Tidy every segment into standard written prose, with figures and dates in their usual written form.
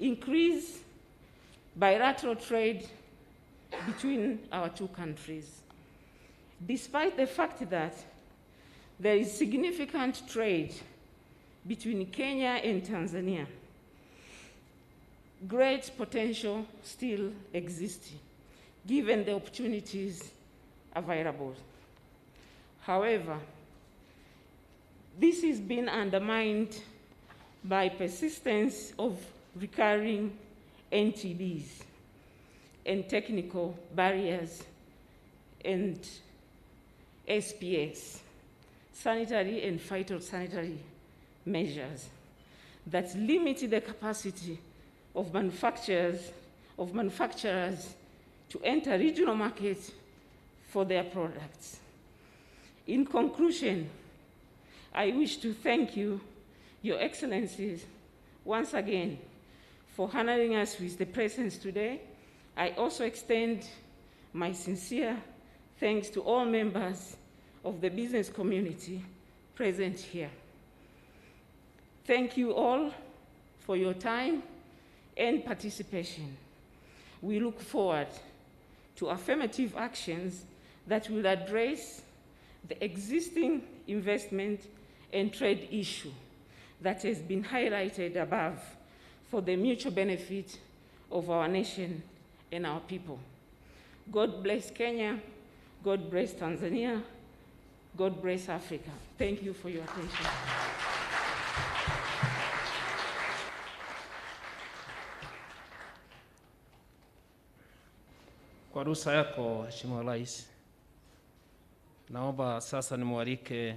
increase bilateral trade between our two countries. Despite the fact that there is significant trade between Kenya and Tanzania, great potential still exists, given the opportunities available. However, this is being undermined by persistence of recurring NTBs and technical barriers and SPS, sanitary and phytosanitary measures that limit the capacity of manufacturers to enter regional markets for their products. In conclusion, I wish to thank you, Your Excellencies, once again for honoring us with the presence today. I also extend my sincere thanks to all members of the business community present here. Thank you all for your time and participation. We look forward to affirmative actions that will address the existing investment and trade issue that has been highlighted above for the mutual benefit of our nation and our people. God bless Kenya, God bless Tanzania, God bless Africa. Thank you for your attention. Kwa ruhusa yako, Mheshimiwa Rais, naomba sasa nimwalike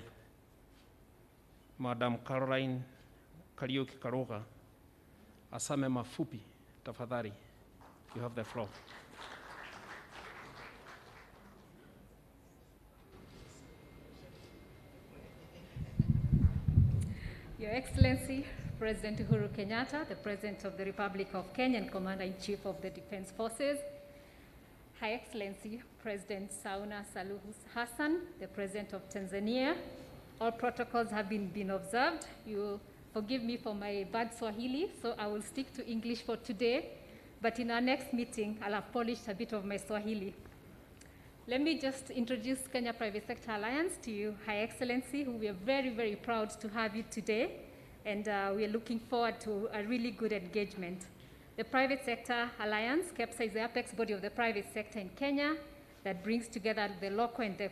Madam Caroline Kariuki Karuga asame mafupi tafadhali. You have the floor. Your Excellency, President Uhuru Kenyatta, the President of the Republic of Kenya and Commander-in-Chief of the Defense Forces, High Excellency, President Samia Suluhu Hassan, the President of Tanzania, all protocols have been observed. You forgive me for my bad Swahili, so I will stick to English for today, but in our next meeting, I'll have polished a bit of my Swahili. Let me just introduce Kenya Private Sector Alliance to you, High Excellency, who we are very, very proud to have you today, and we are looking forward to a really good engagement. The Private Sector Alliance, KEPSA, is the apex body of the private sector in Kenya that brings together the local and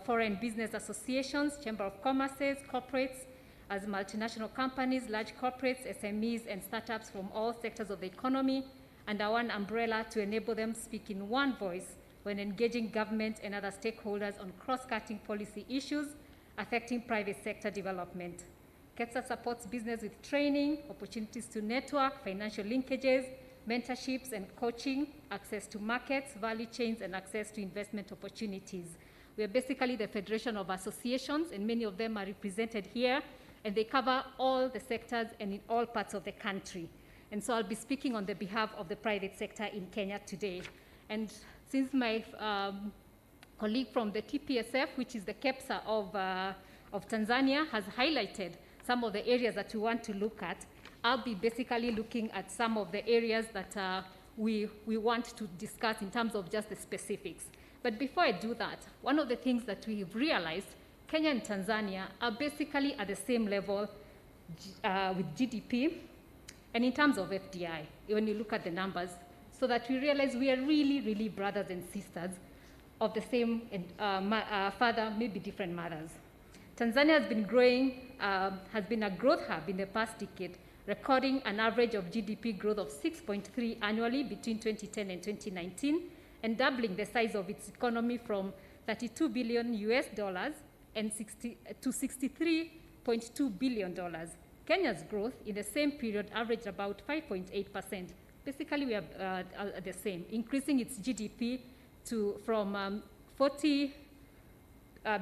foreign business associations, chamber of commerces, corporates, as multinational companies, large corporates, SMEs, and startups from all sectors of the economy under one umbrella to enable them speak in one voice when engaging government and other stakeholders on cross-cutting policy issues affecting private sector development. KEPSA supports business with training, opportunities to network, financial linkages, mentorships and coaching, access to markets, value chains, and access to investment opportunities. We are basically the federation of associations, and many of them are represented here, and they cover all the sectors and in all parts of the country. And so I'll be speaking on the behalf of the private sector in Kenya today. And since my colleague from the TPSF, which is the KEPSA of Tanzania, has highlighted some of the areas that we want to look at, I'll be basically looking at some of the areas that we want to discuss in terms of just the specifics. But before I do that, one of the things that we've realized, Kenya and Tanzania are basically at the same level with GDP and in terms of FDI, when you look at the numbers, so that we realize we are really, really brothers and sisters of the same father, maybe different mothers. Tanzania has been growing, has been a growth hub in the past decade, recording an average of GDP growth of 6.3 annually between 2010 and 2019, and doubling the size of its economy from $32 billion and to $63.2 billion. Kenya's growth in the same period averaged about 5.8%. Basically, we are the same, increasing its GDP from $40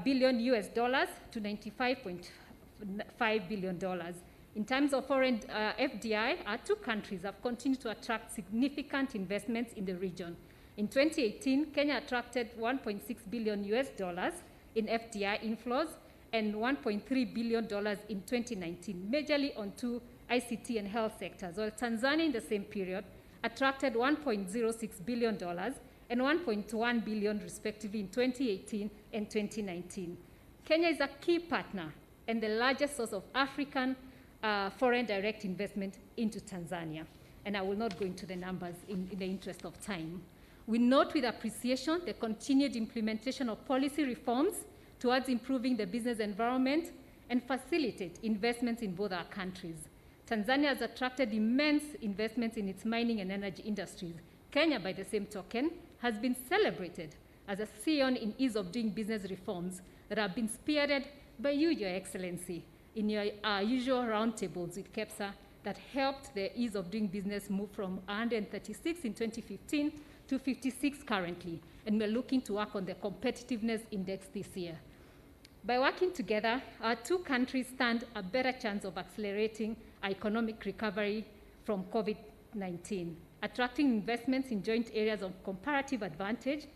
billion to $95.5 billion. In terms of foreign FDI, our two countries have continued to attract significant investments in the region. In 2018, Kenya attracted $1.6 billion in FDI inflows and $1.3 billion in 2019, majorly on two ICT, and health sectors, while Tanzania in the same period attracted $1.06 billion and $1.1 billion respectively in 2018 and 2019. Kenya is a key partner and the largest source of African foreign direct investment into Tanzania. And I will not go into the numbers in the interest of time. We note with appreciation the continued implementation of policy reforms towards improving the business environment and facilitate investments in both our countries. Tanzania has attracted immense investments in its mining and energy industries. Kenya, by the same token, has been celebrated as a scion in ease of doing business reforms that have been spearheaded by you, Your Excellency, in your usual roundtables with KEPSA that helped the ease of doing business move from 136 in 2015 to 56 currently, and we're looking to work on the competitiveness index this year. By working together, our two countries stand a better chance of accelerating our economic recovery from COVID-19, attracting investments in joint areas of comparative advantage,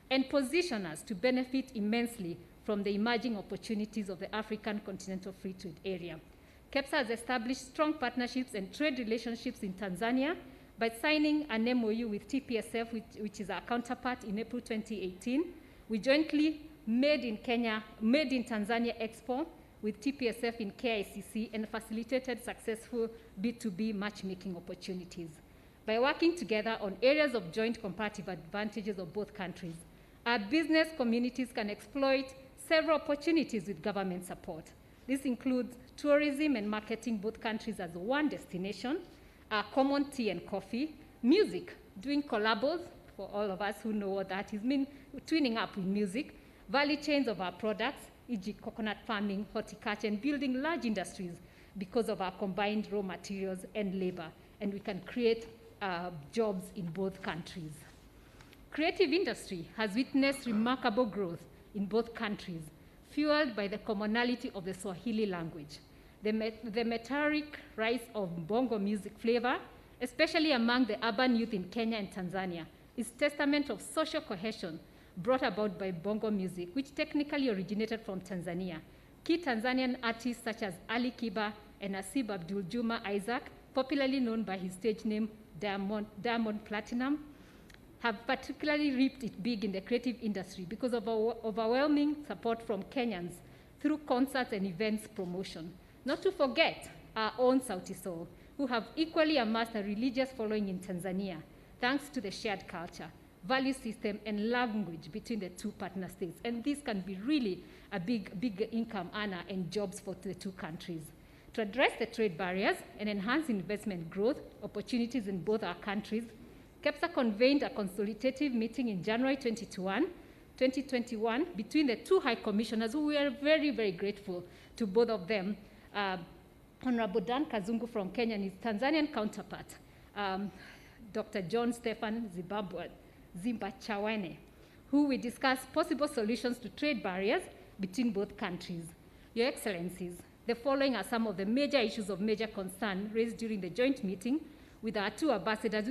and position us to benefit immensely from the emerging opportunities of the African Continental Free Trade Area. KEPSA has established strong partnerships and trade relationships in Tanzania by signing an MOU with TPSF, which is our counterpart, in April 2018. We jointly Made in Tanzania Expo with TPSF in KICC and facilitated successful B2B matchmaking opportunities. By working together on areas of joint comparative advantages of both countries, our business communities can exploit several opportunities with government support. This includes tourism and marketing both countries as one destination, our common tea and coffee, music, doing collabos, for all of us who know what that is, twinning up with music, value chains of our products, e.g. coconut farming, horticulture, and building large industries because of our combined raw materials and labor, and we can create jobs in both countries. Creative industry has witnessed remarkable growth in both countries, fueled by the commonality of the Swahili language. The meteoric rise of bongo music flavor, especially among the urban youth in Kenya and Tanzania, is testament of social cohesion brought about by bongo music, which technically originated from Tanzania. Key Tanzanian artists such as Ali Kiba and Asib Abdul Juma Isaac, popularly known by his stage name Diamond Platinum, have particularly reaped it big in the creative industry because of overwhelming support from Kenyans through concerts and events promotion. Not to forget our own Sauti Sol, who have equally amassed a religious following in Tanzania, thanks to the shared culture, value system, and language between the two partner states. And this can be really a big income earner and jobs for the two countries. To address the trade barriers and enhance investment growth opportunities in both our countries, KEPSA convened a consultative meeting in January 2021 between the two high commissioners, who we are very, very grateful to both of them, Honorable Dan Kazungu from Kenya and his Tanzanian counterpart, Dr. John Stefan Zimbachawane, who will discuss possible solutions to trade barriers between both countries. Your Excellencies, the following are some of the major issues of major concern raised during the joint meeting with our two ambassadors,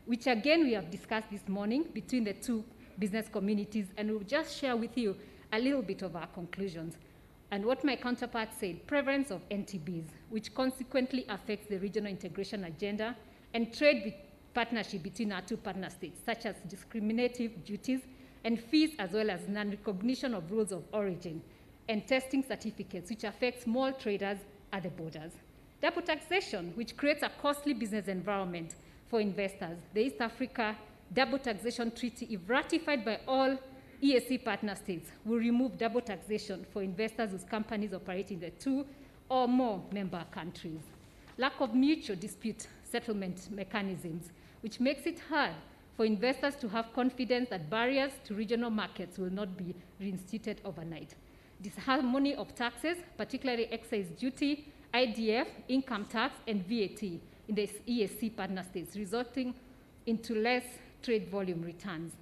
which again we have discussed this morning between the two business communities, and we'll just share with you a little bit of our conclusions. And what my counterpart said, prevalence of NTBs, which consequently affects the regional integration agenda and trade partnership between our two partner states, such as discriminative duties and fees, as well as non-recognition of rules of origin and testing certificates, which affect small traders at the borders. Double taxation, which creates a costly business environment for investors. The East Africa Double Taxation Treaty, if ratified by all EAC partner states, will remove double taxation for investors whose companies operate in the two or more member countries. Lack of mutual dispute settlement mechanisms, which makes it hard for investors to have confidence that barriers to regional markets will not be reinstated overnight. Disharmony of taxes, particularly excise duty, IDF, income tax, and VAT in the EAC partner states, resulting into less trade volume returns.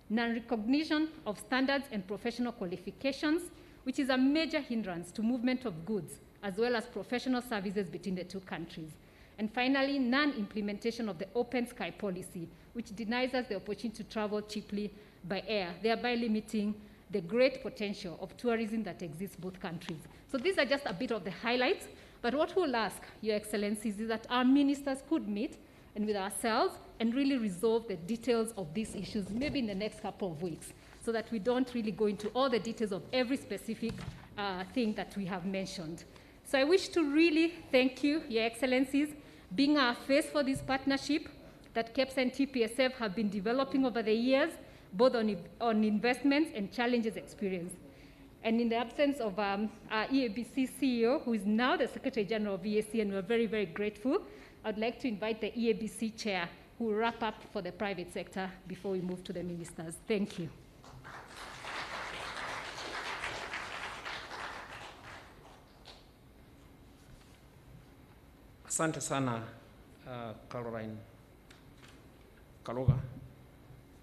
Non-recognition of standards and professional qualifications, which is a major hindrance to movement of goods, as well as professional services between the two countries. And finally, non-implementation of the open sky policy, which denies us the opportunity to travel cheaply by air, thereby limiting the great potential of tourism that exists both countries. So these are just a bit of the highlights But what we'll ask, Your Excellencies, is that our ministers could meet and with ourselves and really resolve the details of these issues, maybe in the next couple of weeks, so that we don't really go into all the details of every specific thing that we have mentioned. So I wish to really thank you, Your Excellencies, being our face for this partnership that KEPS and TPSF have been developing over the years, both on investments and challenges experienced. And in the absence of our EABC CEO, who is now the Secretary General of EAC, and we're very, very grateful, I'd like to invite the EABC Chair, who will wrap up for the private sector before we move to the ministers. Thank you. Asante sana Caroline Kaloga.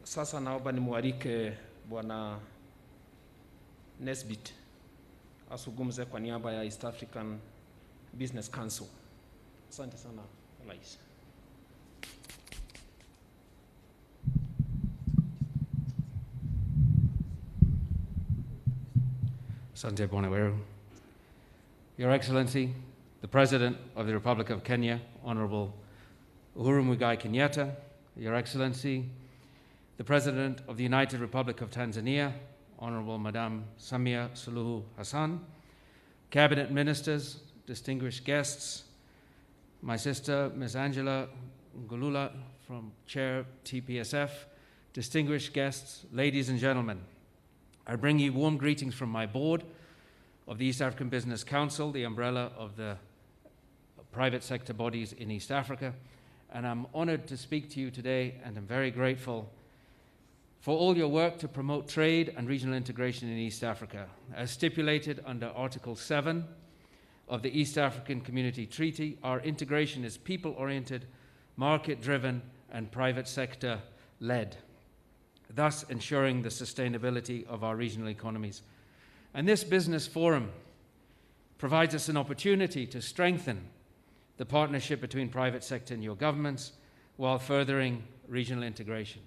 Sasa naomba nimwalike Bwana Nesbit azungumze kwa niaba ya East African Business Council. Asante sana Rais. Asante Bwana Weru. Your Excellency, the President of the Republic of Kenya, Honorable Uhuru Muigai Kenyatta, Your Excellency, the President of the United Republic of Tanzania, Honorable Madam Samia Suluhu Hassan, Cabinet Ministers, distinguished guests, my sister, Ms. Angela Ngulula from Chair TPSF, distinguished guests, ladies and gentlemen, I bring you warm greetings from my board of the East African Business Council, the umbrella of the private sector bodies in East Africa, and I'm honored to speak to you today, and I'm very grateful for all your work to promote trade and regional integration in East Africa. As stipulated under Article 7 of the East African Community Treaty, our integration is people-oriented, market-driven, and private sector-led, thus ensuring the sustainability of our regional economies. And this business forum provides us an opportunity to strengthen the partnership between private sector and your governments while furthering regional integration.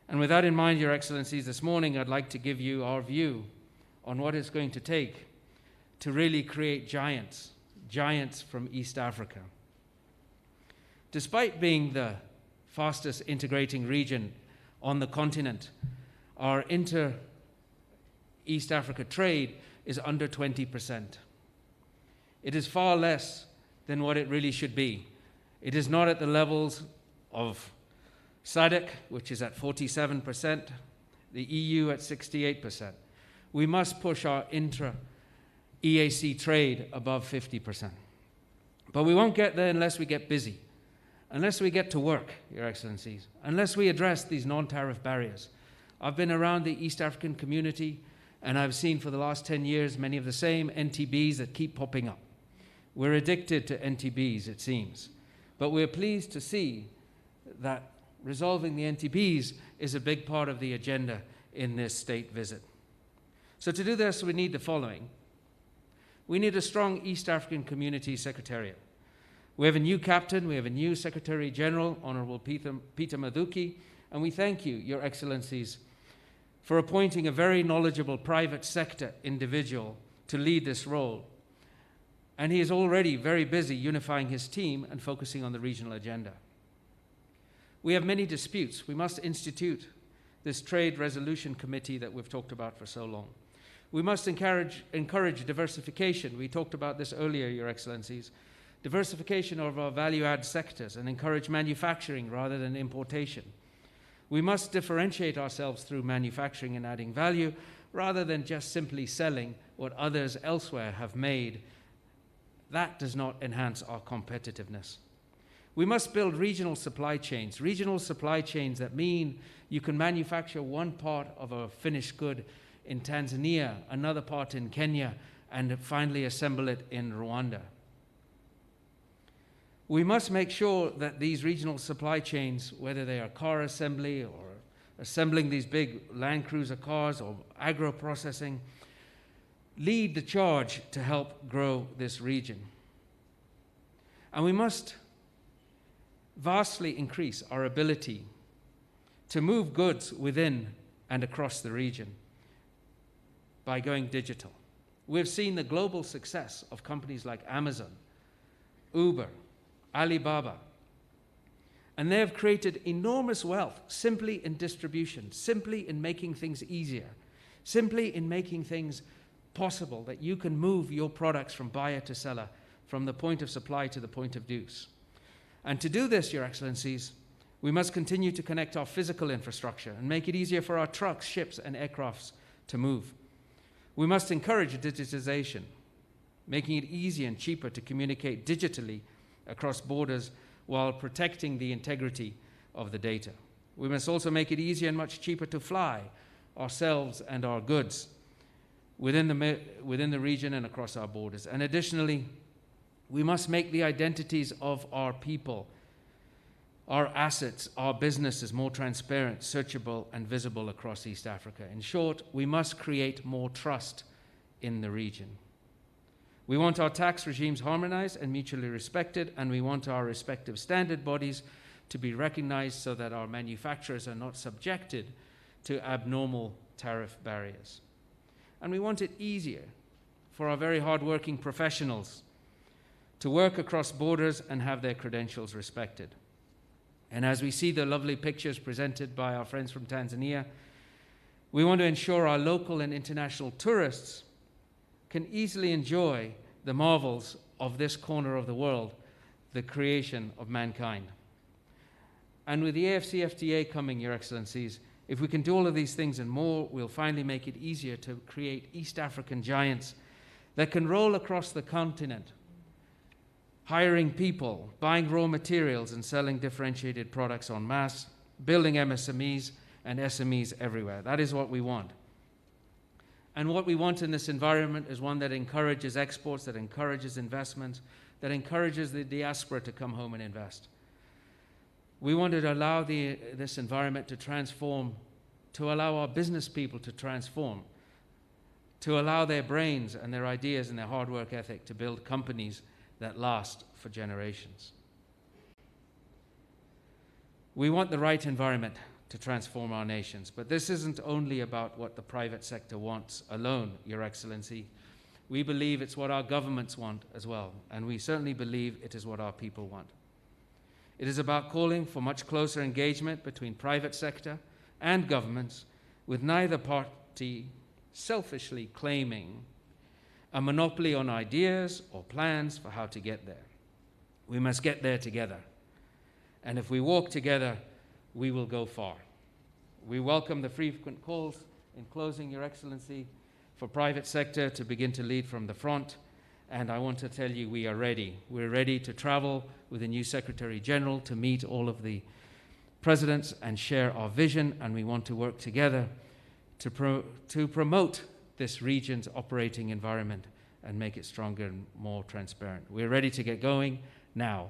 And with that in mind, Your Excellencies, this morning I'd like to give you our view on what it's going to take to really create giants from East Africa. Despite being the fastest integrating region on the continent, our inter-East Africa trade is under 20%. It is far less than what it really should be. It is not at the levels of SADC, which is at 47%, the EU at 68%. We must push our intra-EAC trade above 50%. But we won't get there unless we get busy, unless we get to work, Your Excellencies, unless we address these non-tariff barriers. I've been around the East African community, and I've seen for the last 10 years many of the same NTBs that keep popping up. We're addicted to NTBs, it seems. But we're pleased to see that resolving the NTBs is a big part of the agenda in this state visit. So to do this, we need the following. We need a strong East African Community Secretariat. We have a new captain, we have a new Secretary General, Honorable Peter Mathuki, and we thank you, Your Excellencies, for appointing a very knowledgeable private sector individual to lead this role. And he is already very busy unifying his team and focusing on the regional agenda. We have many disputes. We must institute this Trade Resolution Committee that we've talked about for so long. We must encourage diversification. We talked about this earlier, Your Excellencies. Diversification of our value-add sectors and encourage manufacturing rather than importation. We must differentiate ourselves through manufacturing and adding value rather than just simply selling what others elsewhere have made. That does not enhance our competitiveness. We must build regional supply chains that mean you can manufacture one part of a finished good in Tanzania, another part in Kenya, and finally assemble it in Rwanda. We must make sure that these regional supply chains, whether they are car assembly or assembling these big Land Cruiser cars or agro-processing, lead the charge to help grow this region. And we must vastly increase our ability to move goods within and across the region by going digital. We've seen the global success of companies like Amazon, Uber, Alibaba, and they have created enormous wealth simply in distribution, simply in making things easier, simply in making things possible that you can move your products from buyer to seller, from the point of supply to the point of use. And to do this, Your Excellencies, we must continue to connect our physical infrastructure and make it easier for our trucks, ships, and aircrafts to move. We must encourage digitization, making it easier and cheaper to communicate digitally across borders while protecting the integrity of the data. We must also make it easier and much cheaper to fly ourselves and our goods within the region and across our borders. And additionally, we must make the identities of our people, our assets, our businesses more transparent, searchable, and visible across East Africa. In short, we must create more trust in the region. We want our tax regimes harmonized and mutually respected, and we want our respective standard bodies to be recognized so that our manufacturers are not subjected to abnormal tariff barriers. And we want it easier for our very hardworking professionals to work across borders and have their credentials respected. And as we see the lovely pictures presented by our friends from Tanzania, we want to ensure our local and international tourists can easily enjoy the marvels of this corner of the world, the creation of mankind. And with the AFCFTA coming, Your Excellencies, if we can do all of these things and more, we'll finally make it easier to create East African giants that can roll across the continent, hiring people, buying raw materials, and selling differentiated products en masse, building MSMEs and SMEs everywhere. That is what we want. And what we want in this environment is one that encourages exports, that encourages investments, that encourages the diaspora to come home and invest. We wanted to allow this environment to transform, to allow our business people to transform, to allow their brains and their ideas and their hard work ethic to build companies that last for generations. We want the right environment to transform our nations, but this isn't only about what the private sector wants alone, Your Excellency. We believe it's what our governments want as well, and we certainly believe it is what our people want. It is about calling for much closer engagement between private sector and governments, with neither party selfishly claiming a monopoly on ideas or plans for how to get there. We must get there together. And if we walk together, we will go far. We welcome the frequent calls, in closing, Your Excellency, for private sector to begin to lead from the front. And I want to tell you, we are ready. We're ready to travel with the new Secretary General to meet all of the presidents and share our vision, and we want to work together to promote this region's operating environment and make it stronger and more transparent. We're ready to get going now.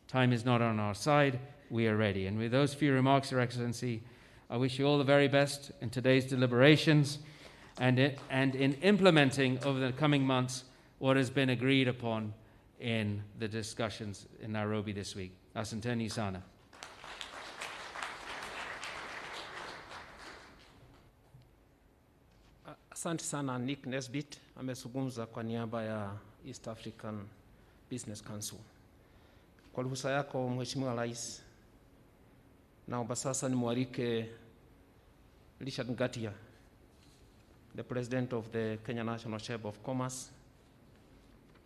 Time is not on our side. We are ready. And with those few remarks, Your Excellency, I wish you all the very best in today's deliberations and in implementing over the coming months what has been agreed upon in the discussions in Nairobi this week. Asanteni sana. Asante sana Nick Nesbit amezungumza kwa niaba ya East African Business Council. Kwa ruhusa yako Mheshimiwa Rais, naomba sasa nimwalike Richard Ngatia, the President of the Kenya National Chamber of Commerce.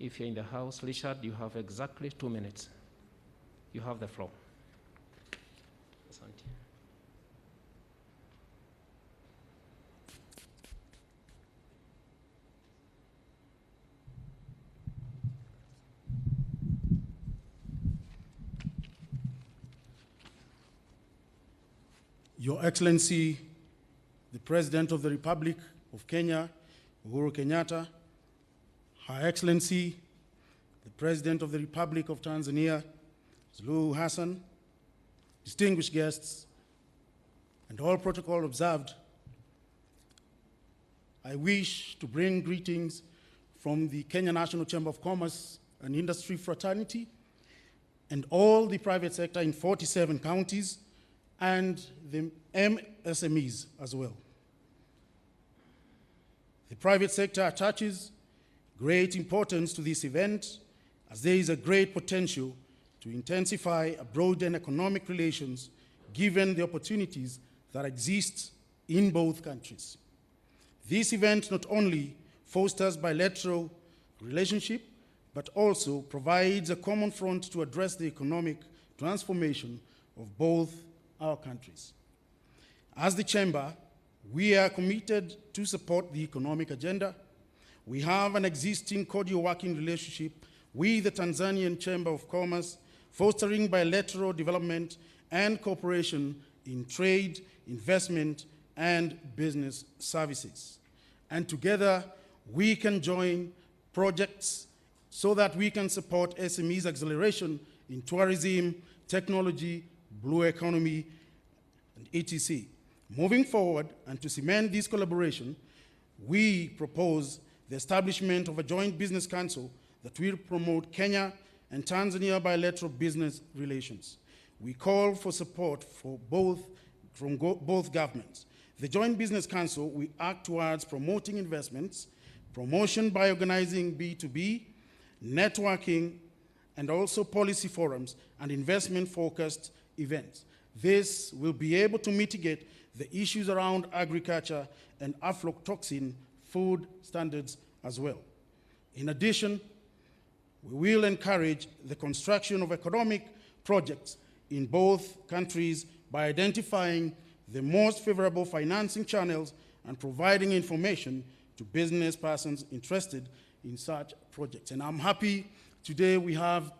If you're in the house, Richard, you have exactly 2 minutes. You have the floor. Asante. Your Excellency, the President of the Republic of Kenya, Uhuru Kenyatta, Her Excellency, the President of the Republic of Tanzania, Suluhu Hassan, distinguished guests, and all protocol observed, I wish to bring greetings from the Kenya National Chamber of Commerce and Industry fraternity and all the private sector in 47 counties and the MSMEs as well. The private sector attaches great importance to this event, as there is a great potential to intensify a broadened economic relations given the opportunities that exist in both countries. This event not only fosters bilateral relationship, but also provides a common front to address the economic transformation of both our countries. As the Chamber, we are committed to support the economic agenda. We have an existing cordial working relationship with the Tanzanian Chamber of Commerce, fostering bilateral development and cooperation in trade, investment, and business services. And together, we can join projects so that we can support SMEs' acceleration in tourism, technology, blue economy, and etc. Moving forward, and to cement this collaboration, we propose the establishment of a joint business council that will promote Kenya and Tanzania bilateral business relations. We call for support from both governments. The Joint Business Council will act towards promoting investments, promotion by organizing B2B, networking, and also policy forums and investment-focused events. This will be able to mitigate the issues around agriculture and aflatoxin food standards as well. In addition, we will encourage the construction of economic projects in both countries by identifying the most favorable financing channels and providing information to business persons interested in such projects. And I'm happy today we have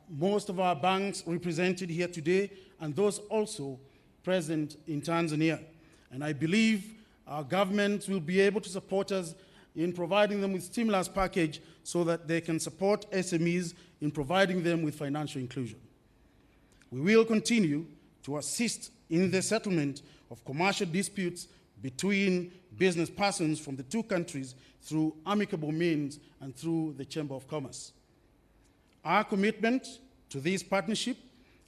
most of our banks represented here today, and those also present in Tanzania. And I believe our government will be able to support us in providing them with stimulus package so that they can support SMEs in providing them with financial inclusion. We will continue to assist in the settlement of commercial disputes between business persons from the two countries through amicable means and through the Chamber of Commerce. Our commitment to this partnership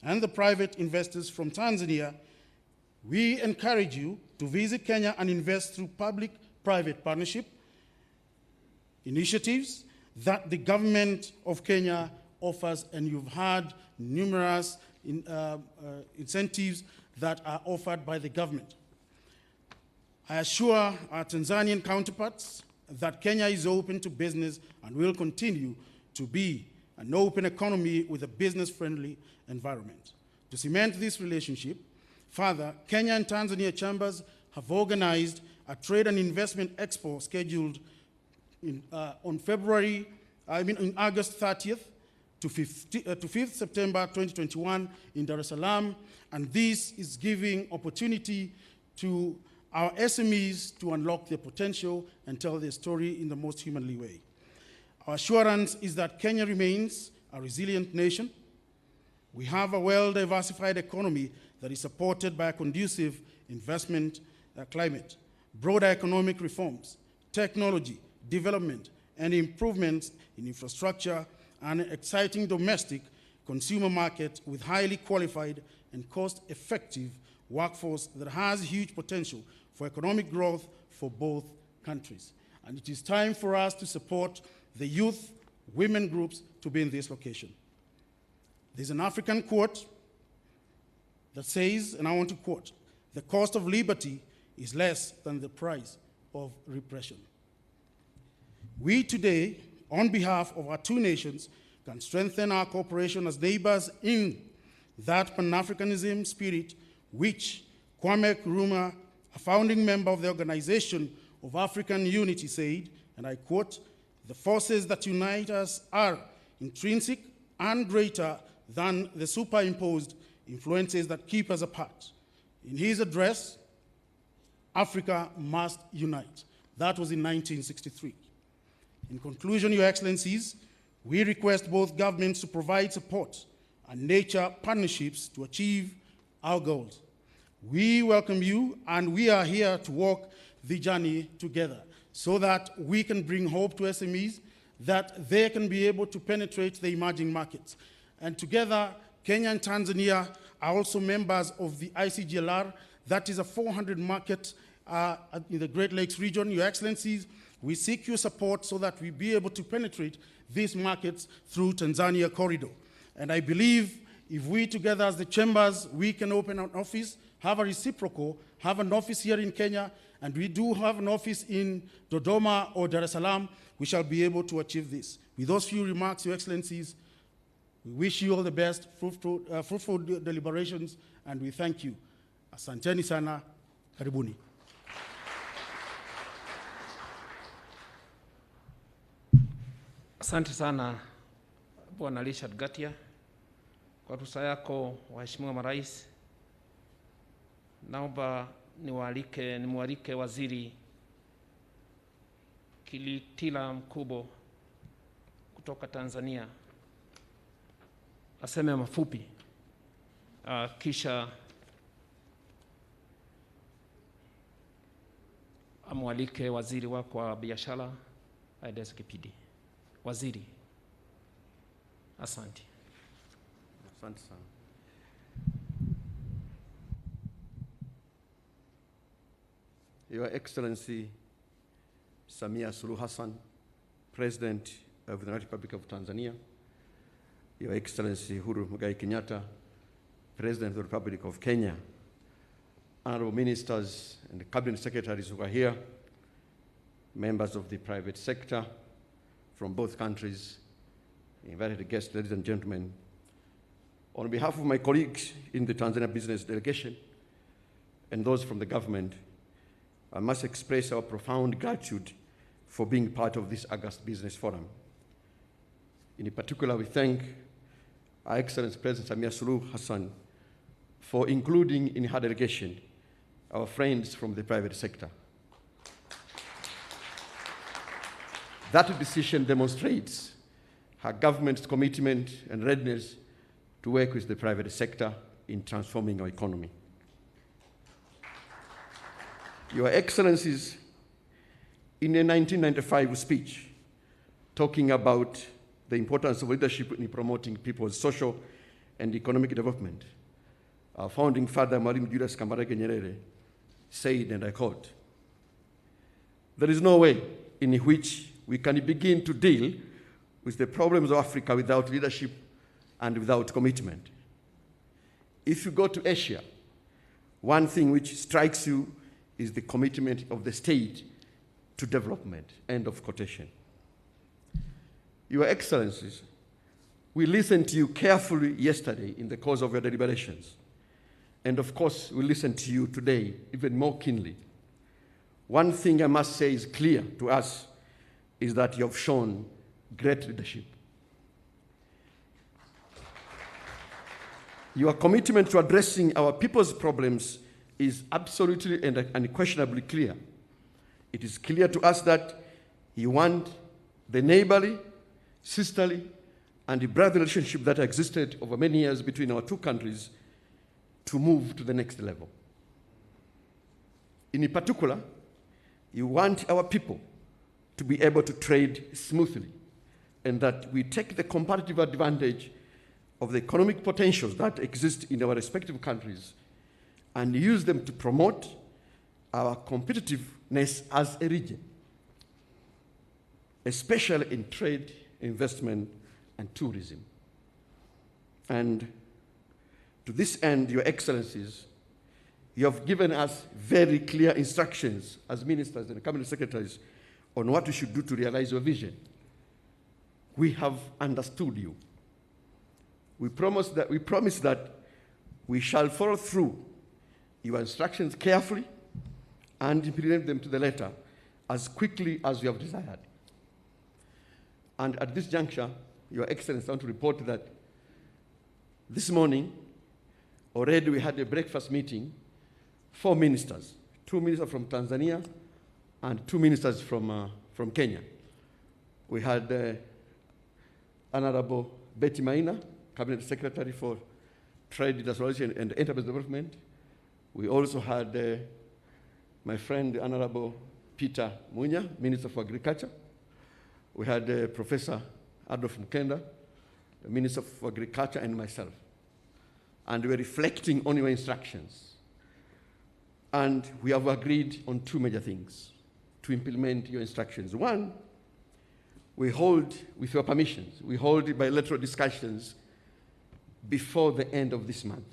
and the private investors from Tanzania, we encourage you to visit Kenya and invest through public-private partnership initiatives that the government of Kenya offers, and you've had numerous incentives that are offered by the government. I assure our Tanzanian counterparts that Kenya is open to business and will continue to be an open economy with a business-friendly environment. To cement this relationship, further, Kenya and Tanzania chambers have organized a trade and investment expo scheduled on August 30th to 5th September 2021 in Dar es Salaam, and this is giving opportunity to our SMEs to unlock their potential and tell their story in the most humanly way. Our assurance is that Kenya remains a resilient nation. We have a well-diversified economy that is supported by a conducive investment climate, broader economic reforms, technology, development, and improvements in infrastructure, and an exciting domestic consumer market with highly qualified and cost-effective workforce that has huge potential for economic growth for both countries. And it is time for us to support the youth, women groups to be in this location. There's an African quote that says, and I want to quote, "The cost of liberty is less than the price of repression." We today, on behalf of our two nations, can strengthen our cooperation as neighbors in that Pan-Africanism spirit which Kwame Nkrumah, a founding member of the Organization of African Unity, said, and I quote, "The forces that unite us are intrinsic and greater than the superimposed influences that keep us apart." In his address, "Africa must unite." That was in 1963. In conclusion, Your Excellencies, we request both governments to provide support and nature partnerships to achieve our goals. We welcome you, and we are here to walk the journey together so that we can bring hope to SMEs, that they can be able to penetrate the emerging markets. And together, Kenya and Tanzania are also members of the ICGLR. That is a 400 market in the Great Lakes region. Your Excellencies, We seek your support so that we be able to penetrate these markets through Tanzania corridor. And I believe if we together as the chambers, we can open an office, have a reciprocal, have an office here in Kenya, and we do have an office in Dodoma or Dar es Salaam, we shall be able to achieve this. With those few remarks, Your Excellencies, we wish you all the best, fruitful deliberations, and we thank you. Asanteni sana, karibuni. Asante sana Bwana Richard Gatia kwa ruhusa yako, waheshimiwa marais. Naomba nimwalike Waziri Kilitila Mkubo kutoka Tanzania aseme mafupi, kisha amwalike waziri wako wa biashara aendeshe kipindi. Waziri, asante. Asante sana. Your Excellency Samia Suluhu Hassan, President of the Republic of Tanzania, Your Excellency Uhuru Muigai Kenyatta, President of the Republic of Kenya, honorable ministers and cabinet secretaries who are here, members of the private sector from both countries, invited guests, ladies and gentlemen. On behalf of my colleagues in the Tanzania business delegation and those from the government, I must express our profound gratitude for being part of this August Business Forum. In particular, we thank Our Excellency President Samia Suluhu Hassan for including in her delegation our friends from the private sector. That decision demonstrates her government's commitment and readiness to work with the private sector in transforming our economy. Your Excellencies, in a 1995 speech talking about the importance of leadership in promoting people's social and economic development, our founding father, Mwalimu Julius Kambarage Nyerere, said, and I quote, "There is no way in which we can begin to deal with the problems of Africa without leadership and without commitment. If you go to Asia, one thing which strikes you is the commitment of the state to development." End of quotation. Your Excellencies, we listened to you carefully yesterday in the course of your deliberations. And of course, we listen to you today even more keenly. One thing I must say is clear to us is that you have shown great leadership. Your commitment to addressing our people's problems is absolutely and unquestionably clear. It is clear to us that you want the neighborly, sisterly, and brotherly relationship that existed over many years between our two countries to move to the next level. In particular, you want our people to be able to trade smoothly, and that we take the comparative advantage of the economic potentials that exist in our respective countries and use them to promote our competitiveness as a region, especially in trade, investment, and tourism. And to this end, Your Excellencies, you have given us very clear instructions as ministers and cabinet secretaries on what we should do to realize your vision. We have understood you. We promise that we shall follow through your instructions carefully and implement them to the letter as quickly as you have desired. And at this juncture, Your Excellency, I want to report that this morning, already we had a breakfast meeting, 4 ministers, 2 ministers from Tanzania and 2 ministers from Kenya. We had Honorable Betty Maina, Cabinet Secretary for Trade, Industrialization, and Enterprise Development. We also had my friend, Honorable Peter Munya, Minister for Agriculture. We had Professor Adolf Mkenda, the Minister for Agriculture, and myself. And we're reflecting on your instructions. And we have agreed on 2 major things to to implement your instructions. One, we hold, with your permissions, we hold bilateral discussions before the end of this month.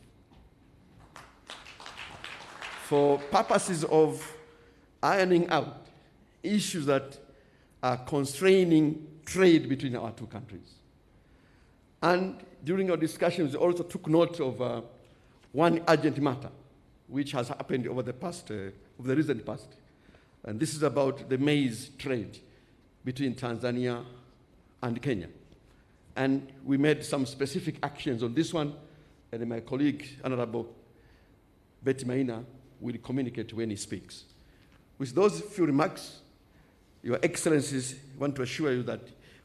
For purposes of ironing out issues that are constraining trade between our two countries. And during our discussions, we also took note of one urgent matter, which has happened over the recent past. And this is about the maize trade between Tanzania and Kenya. And we made some specific actions on this one, and my colleague, Honorable Betty Maina, will communicate when he speaks. With those few remarks, Your Excellencies, I want to assure you that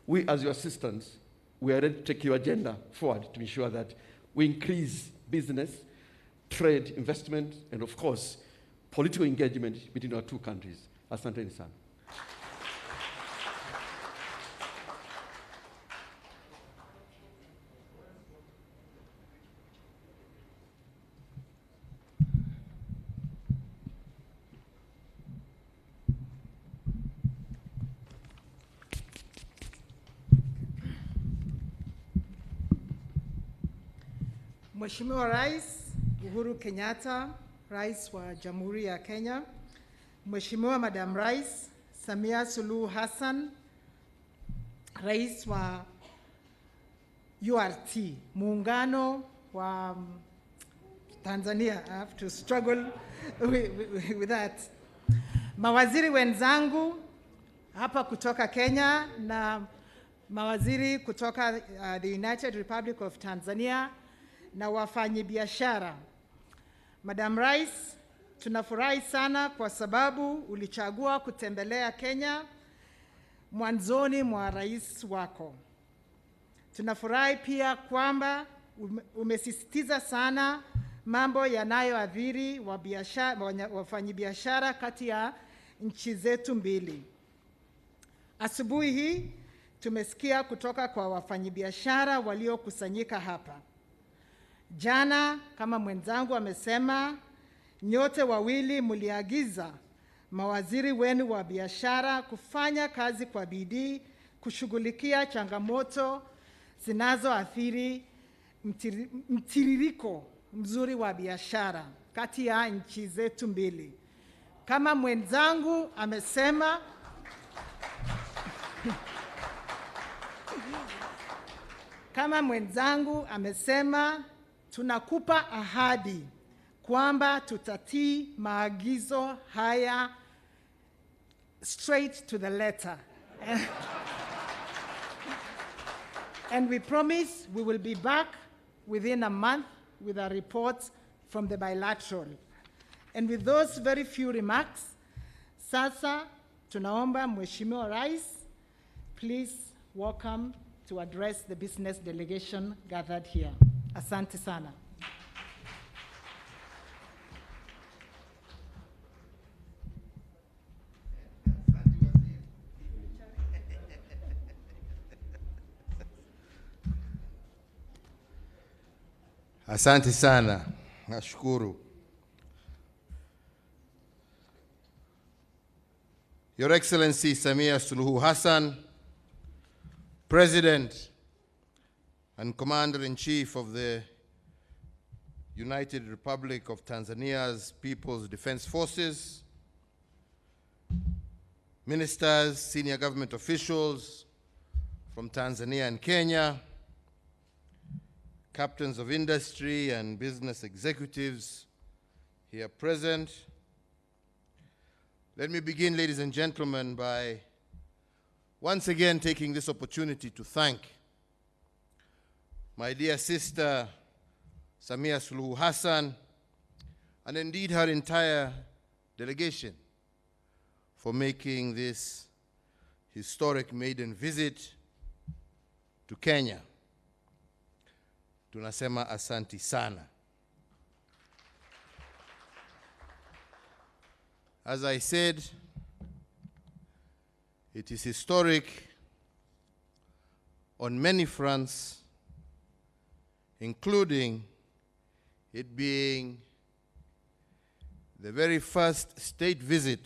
we, as your assistants, we are ready to take your agenda forward to ensure that we increase business, trade, investment, and of course, political engagement between our two countries. Asanteni sana. Mheshimiwa Rais Uhuru Kenyatta, Rais wa Jamhuri ya Kenya, Mheshimiwa Madam Rais Samia Suluhu Hassan, Rais wa URT, Muungano wa Tanzania. I have to struggle with that. Mawaziri wenzangu hapa kutoka Kenya na mawaziri kutoka the United Republic of Tanzania na wafanyabiashara. Madam Rais, tunafurahi sana kwa sababu ulichagua kutembelea Kenya mwanzoni mwa rais wako. Tunafurahi pia kwamba umesisitiza sana mambo yanayoathiri wafanyabiashara kati ya nchi zetu mbili. Asubuhi hii tumesikia kutoka kwa wafanyabiashara waliokusanyika hapa. Jana, kama mwenzangu amesema, nyote wawili mliagiza mawaziri wenu wa biashara kufanya kazi kwa bidii kushughulikia changamoto zinazoathiri mtiririko mzuri wa biashara kati ya nchi zetu mbili. Kama mwenzangu amesema, tunakupa ahadi kwamba tutatii maagizo haya straight to the letter. And we promise we will be back within a month with a report from the bilateral. And with those very few remarks, sasa tunaomba Mheshimiwa Rais, please welcome to address the business delegation gathered here. Asante sana. Asante sana. Nashukuru. Your Excellency Samia Suluhu Hassan, President and Commander-in-Chief of the United Republic of Tanzania's People's Defense Forces, ministers, senior government officials from Tanzania and Kenya, captains of industry and business executives here present. Let me begin, ladies and gentlemen, by once again taking this opportunity to thank my dear sister, Samia Suluhu Hassan, and indeed her entire delegation for making this historic maiden visit to Kenya. Tunasema asanti sana. As I said, it is historic on many fronts, including it being the very first state visit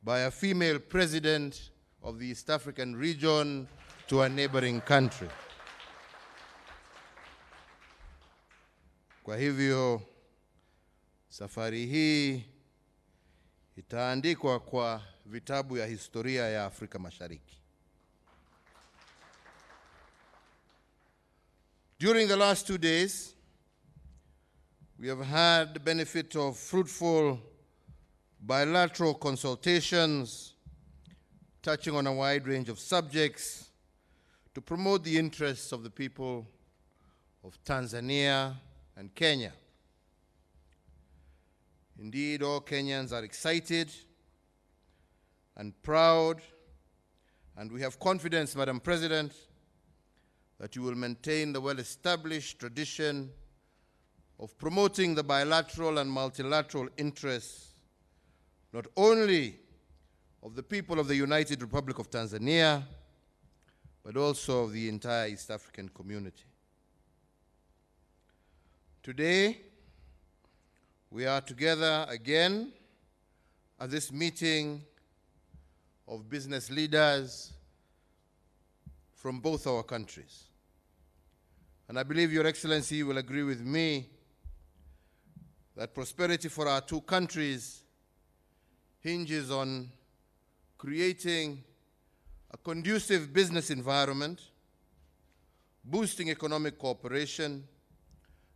by a female president of the East African region to a neighboring country. Kwa hivyo, safari hii itaandikwa kwa vitabu ya historia ya Afrika Mashariki. During the last 2 days, we have had the benefit of fruitful bilateral consultations touching on a wide range of subjects to promote the interests of the people of Tanzania and Kenya. Indeed, all Kenyans are excited and proud, and we have confidence, Madam President, that you will maintain the well-established tradition of promoting the bilateral and multilateral interests, not only of the people of the United Republic of Tanzania, but also of the entire East African community. Today, we are together again at this meeting of business leaders from both our countries. And I believe Your Excellency will agree with me that prosperity for our two countries hinges on creating a conducive business environment, boosting economic cooperation,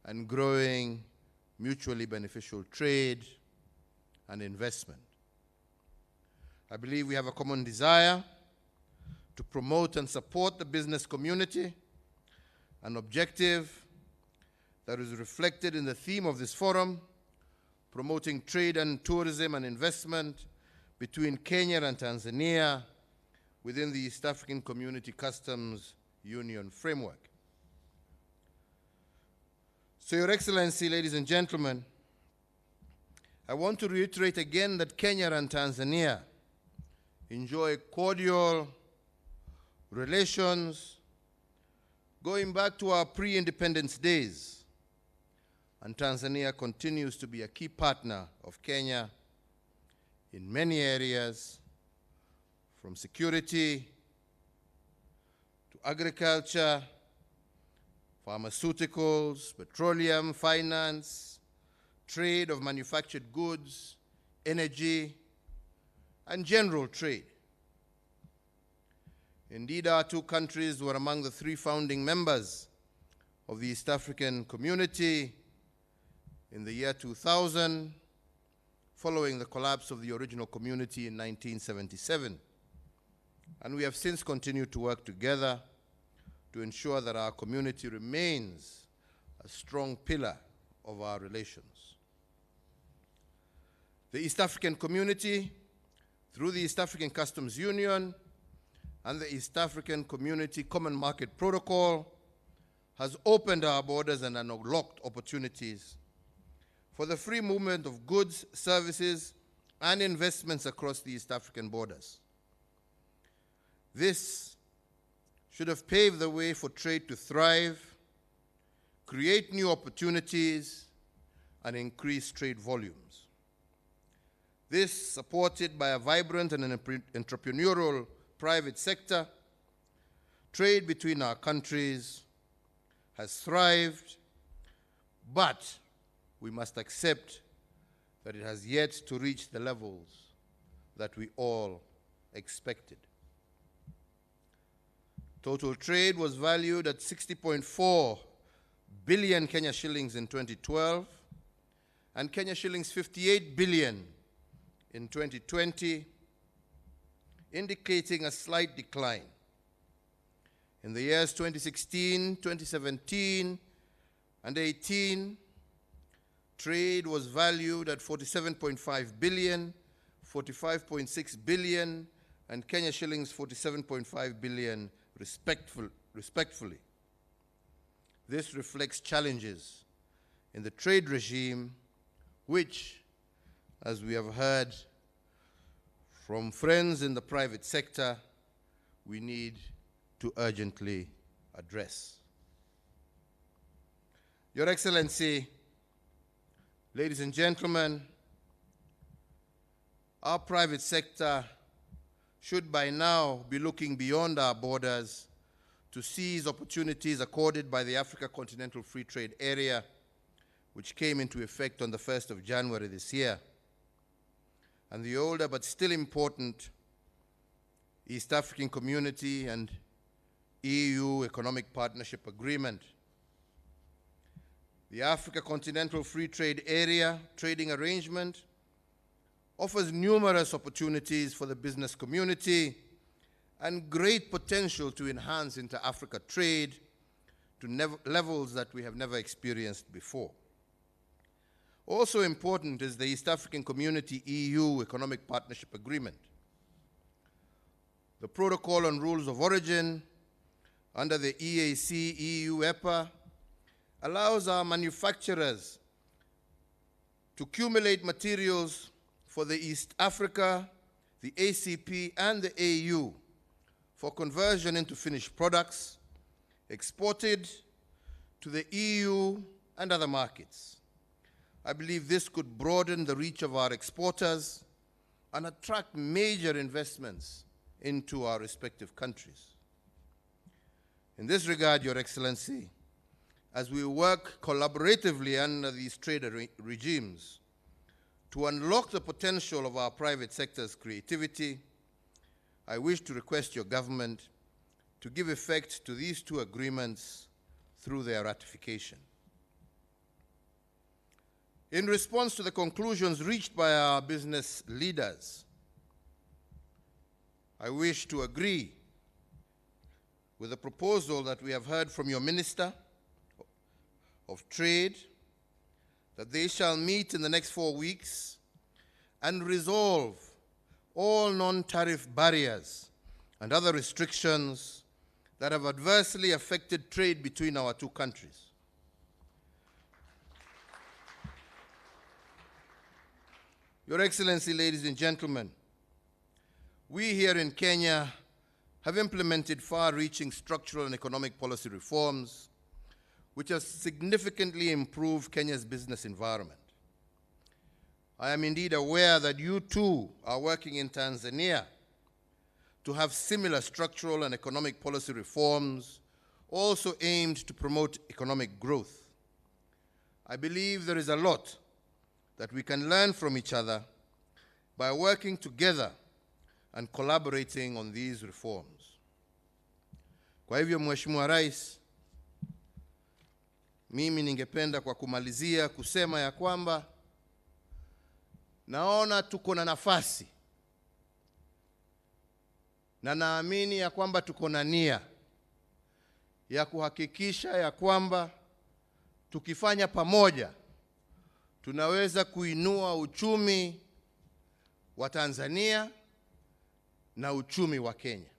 and growing mutually beneficial trade and investment. I believe we have a common desire to promote and support the business community, an objective that is reflected in the theme of this forum, promoting trade and tourism and investment between Kenya and Tanzania within the East African Community Customs Union framework. So, Your Excellency, ladies and gentlemen, I want to reiterate again that Kenya and Tanzania enjoy cordial relations going back to our pre-independence days, and Tanzania continues to be a key partner of Kenya in many areas, from security to agriculture, pharmaceuticals, petroleum, finance, trade of manufactured goods, energy, and general trade. Indeed, our two countries were among the 3 founding members of the East African Community in the year 2000, following the collapse of the original community in 1977. And we have since continued to work together to ensure that our community remains a strong pillar of our relations. The East African Community, through the East African Customs Union and the East African Community Common Market Protocol, has opened our borders and unlocked opportunities for the free movement of goods, services, and investments across the East African borders. This should have paved the way for trade to thrive, create new opportunities, and increase trade volumes. This, supported by a vibrant and an entrepreneurial private sector, trade between our countries has thrived, but we must accept that it has yet to reach the levels that we all expected. Total trade was valued at 60.4 billion Kenya shillings in 2012, and Kenya shillings 58 billion in 2020, indicating a slight decline. In the years 2016, 2017, and 18, trade was valued at 47.5 billion, 45.6 billion, and Kenya shillings 47.5 billion respectively. This reflects challenges in the trade regime, which, as we have heard from friends in the private sector, we need to urgently address. Your Excellency, ladies and gentlemen, our private sector should by now be looking beyond our borders to seize opportunities accorded by the Africa Continental Free Trade Area, which came into effect on the 1st of January this year, and the older but still important East African Community and EU Economic Partnership Agreement. The Africa Continental Free Trade Area trading arrangement offers numerous opportunities for the business community and great potential to enhance inter-Africa trade to levels that we have never experienced before. Also important is the East African Community EU Economic Partnership Agreement. The Protocol on Rules of Origin under the EAC EU EPA allows our manufacturers to accumulate materials for the East Africa, the ACP, and the AU for conversion into finished products exported to the EU and other markets. I believe this could broaden the reach of our exporters and attract major investments into our respective countries. In this regard, Your Excellency, as we work collaboratively under these trade regimes to unlock the potential of our private sector's creativity, I wish to request your government to give effect to these two agreements through their ratification. In response to the conclusions reached by our business leaders, I wish to agree with the proposal that we have heard from your Minister of Trade, that they shall meet in the next 4 weeks and resolve all non-tariff barriers and other restrictions that have adversely affected trade between our two countries. Your Excellency, ladies and gentlemen, we here in Kenya have implemented far-reaching structural and economic policy reforms which have significantly improved Kenya's business environment. I am indeed aware that you too are working in Tanzania to have similar structural and economic policy reforms also aimed to promote economic growth. I believe there is a lot that we can learn from each other by working together and collaborating on these reforms. Kwa hivyo, Mheshimiwa Rais, mimi ningependa kwa kumalizia kusema ya kwamba naona tuko na nafasi na naamini ya kwamba tuko na nia ya kuhakikisha ya kwamba tukifanya pamoja tunaweza kuinua uchumi wa Tanzania na uchumi wa Kenya.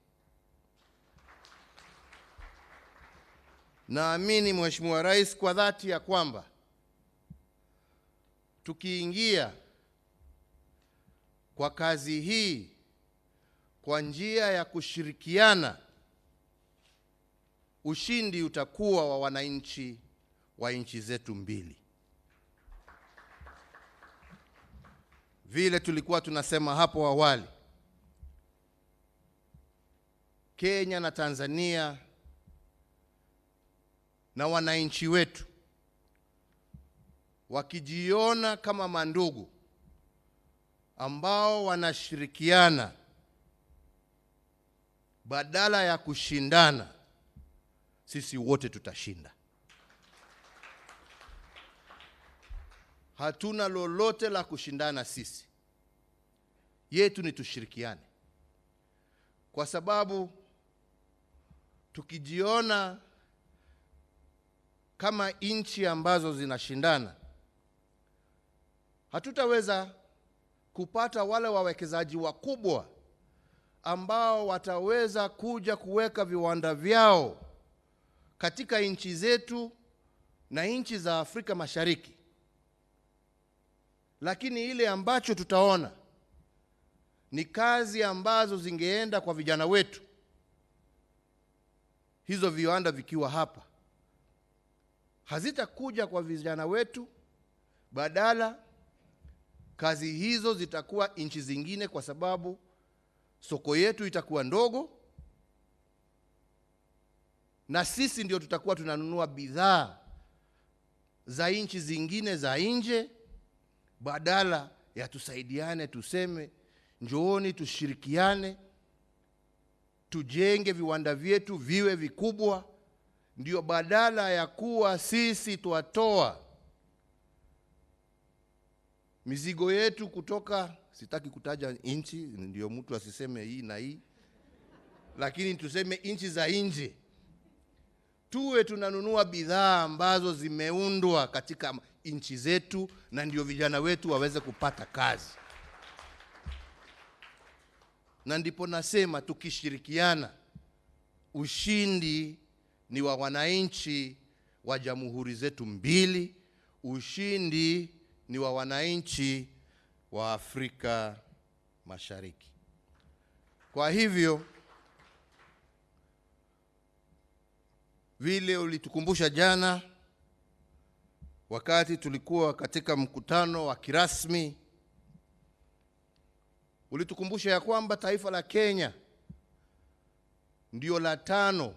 Naamini Mheshimiwa Rais kwa dhati ya kwamba tukiingia kwa kazi hii kwa njia ya kushirikiana, ushindi utakuwa wa wananchi wa nchi zetu mbili. Vile tulikuwa tunasema hapo awali, Kenya na Tanzania na wananchi wetu wakijiona kama mandugu ambao wanashirikiana badala ya kushindana, sisi wote tutashinda. Hatuna lolote la kushindana sisi. Yetu ni tushirikiane. Kwa sababu tukijiona kama nchi ambazo zinashindana, hatutaweza kupata wale wawekezaji wakubwa ambao wataweza kuja kuweka viwanda vyao katika nchi zetu na nchi za Afrika Mashariki. Lakini ile ambacho tutaona ni kazi ambazo zingeenda kwa vijana wetu, hizo viwanda vikiwa hapa, hazitakuja kwa vijana wetu, badala kazi hizo zitakuwa nchi zingine, kwa sababu soko yetu itakuwa ndogo, na sisi ndio tutakuwa tunanunua bidhaa za nchi zingine za nje, badala ya tusaidiane, tuseme njooni tushirikiane, tujenge viwanda vyetu viwe vikubwa. Ndio badala ya kuwa sisi tuatoa mizigo yetu kutoka, sitaki kutaja nchi ndio mtu asiseme hii na hii, lakini tuseme nchi za nje, tuwe tunanunua bidhaa ambazo zimeundwa katika nchi zetu, na ndio vijana wetu waweze kupata kazi. Na ndipo nasema tukishirikiana, ushindi ni wa wananchi wa jamhuri zetu mbili, ushindi ni wa wananchi wa Afrika Mashariki. Kwa hivyo, vile ulitukumbusha jana wakati tulikuwa katika mkutano wa kirasmi, ulitukumbusha ya kwamba taifa la Kenya ndio la 5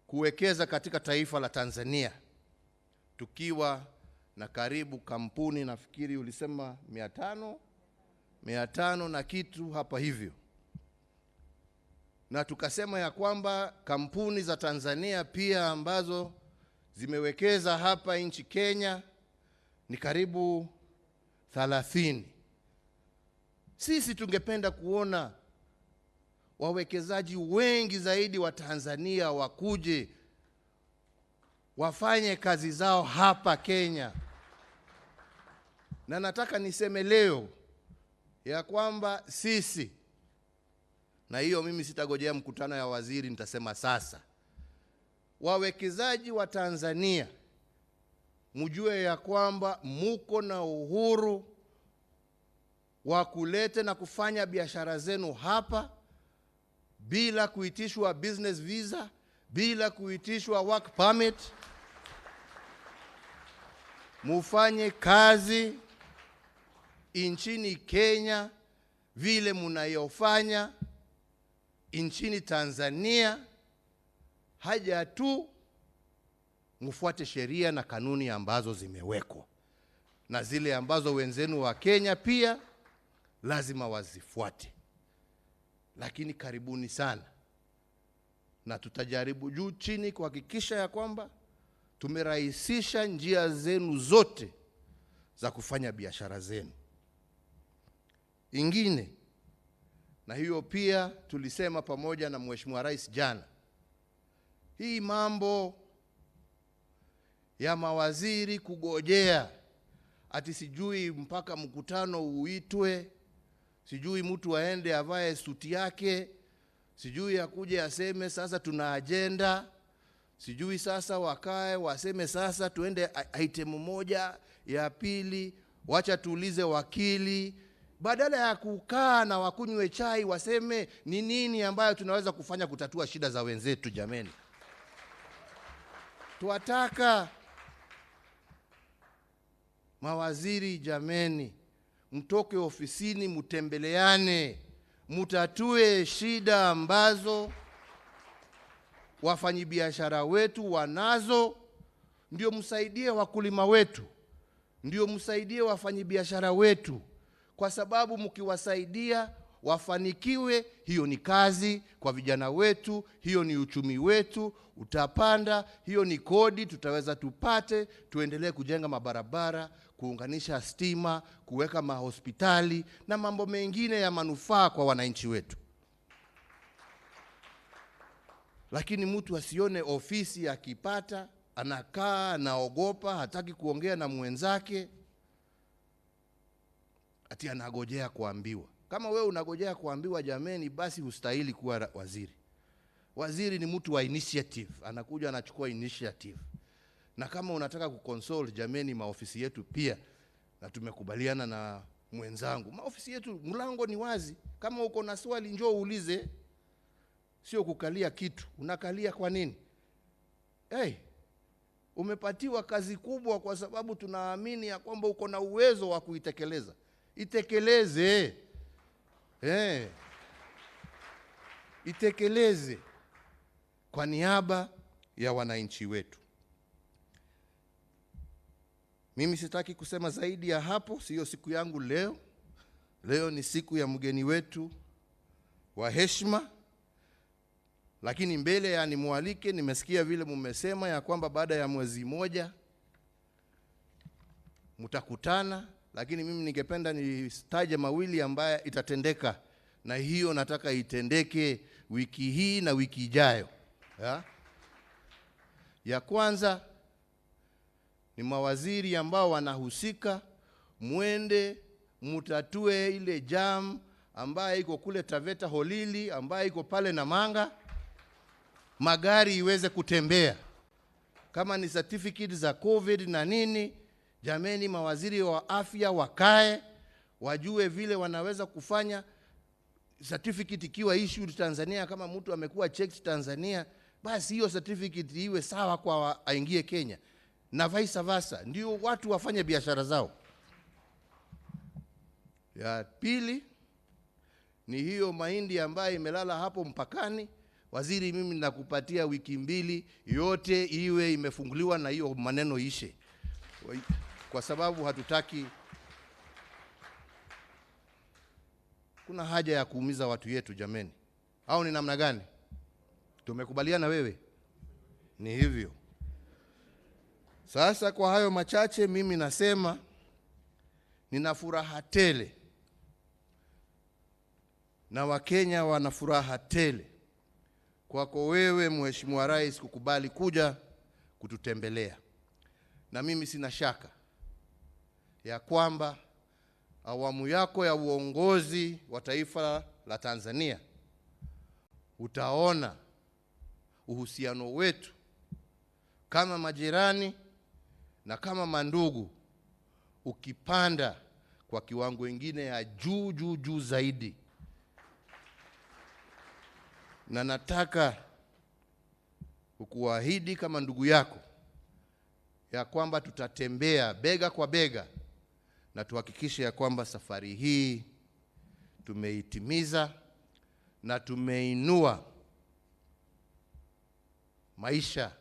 kuwekeza katika taifa la Tanzania, tukiwa na karibu kampuni, nafikiri ulisema 500 na kitu hapa hivyo. Na tukasema ya kwamba kampuni za Tanzania pia ambazo zimewekeza hapa nchi Kenya ni karibu 30. Sisi tungependa kuona wawekezaji wengi zaidi wa Tanzania wakuje wafanye kazi zao hapa Kenya. Na nataka niseme leo ya kwamba sisi, na hiyo mimi sitagojea mkutano ya waziri, nitasema sasa, wawekezaji wa Tanzania mjue ya kwamba muko na uhuru wa kulete na kufanya biashara zenu hapa bila kuitishwa business visa, bila kuitishwa work permit. Mufanye kazi nchini Kenya vile mnayofanya nchini Tanzania, haja tu mfuate sheria na kanuni ambazo zimewekwa, na zile ambazo wenzenu wa Kenya pia lazima wazifuate. Lakini karibuni sana, na tutajaribu juu chini kuhakikisha ya kwamba tumerahisisha njia zenu zote za kufanya biashara zenu. Ingine, na hiyo pia tulisema pamoja na Mheshimiwa Rais jana, hii mambo ya mawaziri kugojea ati sijui mpaka mkutano uitwe, sijui mtu aende avae suti yake, sijui akuje aseme sasa tuna agenda, sijui sasa wakae waseme sasa tuende item moja ya pili, wacha tuulize wakili, badala ya kukaa na wakunywe chai waseme ni nini ambayo tunaweza kufanya kutatua shida za wenzetu. Jameni, tuwataka mawaziri, jameni, mtoke ofisini, mutembeleane, mutatue shida ambazo wafanyabiashara wetu wanazo, ndio msaidie wakulima wetu, ndio msaidie wafanyabiashara wetu, kwa sababu mkiwasaidia wafanikiwe, hiyo ni kazi kwa vijana wetu, hiyo ni uchumi wetu utapanda, hiyo ni kodi tutaweza tupate, tuendelee kujenga mabarabara, kuunganisha stima, kuweka mahospitali na mambo mengine ya manufaa kwa wananchi wetu. Lakini mtu asione ofisi akipata anakaa anaogopa, hataki kuongea na mwenzake, ati anagojea kuambiwa. Kama wewe unagojea kuambiwa, jameni, basi hustahili kuwa waziri. Waziri ni mtu wa initiative, anakuja anachukua initiative. Na kama unataka kukonsole, jameni, maofisi yetu pia, na tumekubaliana na mwenzangu, maofisi yetu mlango ni wazi. Kama uko na swali njoo uulize, sio kukalia kitu. Unakalia kwa nini? umepatiwa kazi kubwa kwa sababu tunaamini ya kwamba uko na uwezo wa kuitekeleza. Itekeleze. Itekeleze kwa niaba ya wananchi wetu. Mimi sitaki kusema zaidi ya hapo, sio siku yangu leo. Leo ni siku ya mgeni wetu wa heshima. Lakini mbele ya nimwalike, nimesikia vile mmesema ya kwamba baada ya mwezi moja mtakutana, lakini mimi ningependa nitaje mawili ambaye itatendeka, na hiyo nataka itendeke wiki hii na wiki ijayo. Ya kwanza ni mawaziri ambao wanahusika, mwende mutatue ile jam ambaye iko kule Taveta Holili, ambaye iko pale Namanga, magari iweze kutembea. Kama ni certificate za COVID na nini, jameni, mawaziri wa afya wakae, wajue vile wanaweza kufanya certificate ikiwa issued Tanzania. Kama mtu amekuwa checked Tanzania, basi hiyo certificate iwe sawa kwa aingie Kenya, na vice versa, ndio watu wafanye biashara zao. Ya pili ni hiyo mahindi ambayo imelala hapo mpakani. Waziri, mimi nakupatia wiki 2 yote iwe imefunguliwa na hiyo maneno ishe, kwa sababu hatutaki, kuna haja ya kuumiza watu yetu jameni. Au ni namna gani? Tumekubaliana wewe? Ni hivyo. Sasa kwa hayo machache mimi nasema nina furaha tele, na Wakenya wana furaha tele kwako wewe Mheshimiwa Rais kukubali kuja kututembelea. Na mimi sina shaka ya kwamba awamu yako ya uongozi wa taifa la Tanzania utaona uhusiano wetu kama majirani na kama mandugu ukipanda kwa kiwango kingine ya juu zaidi. Na nataka kukuahidi kama ndugu yako ya kwamba tutatembea bega kwa bega na tuhakikishe ya kwamba safari hii tumeitimiza na tumeinua maisha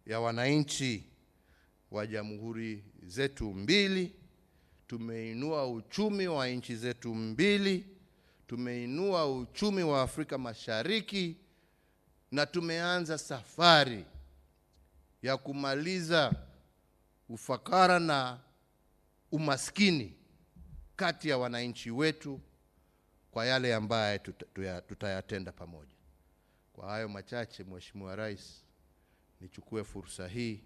ya wananchi wa jamhuri zetu mbili, tumeinua uchumi wa nchi zetu mbili, tumeinua uchumi wa Afrika Mashariki, na tumeanza safari ya kumaliza ufakara na umaskini kati ya wananchi wetu kwa yale ambaye tutayatenda pamoja. Kwa hayo machache, Mheshimiwa Rais, nichukue fursa hii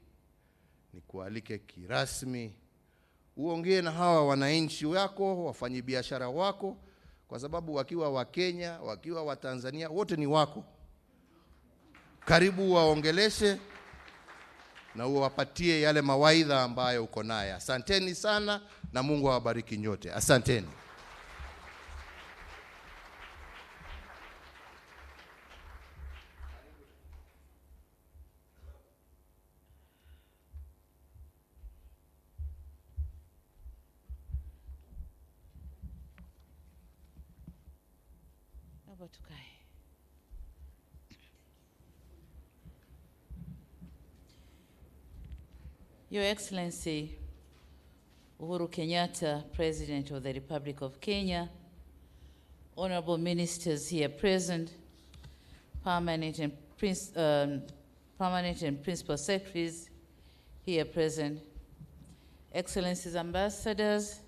nikualike kirasmi uongee na hawa wananchi wako, wafanyabiashara wako, kwa sababu wakiwa wa Kenya, wakiwa wa Tanzania, wote ni wako. Karibu waongeleshe na uwapatie yale mawaidha ambayo uko naye. Asanteni sana na Mungu awabariki nyote. Asanteni. Your Excellency Uhuru Kenyatta, President of the Republic of Kenya, honorable ministers here present, permanent and principal secretaries here present, Excellencies ambassadors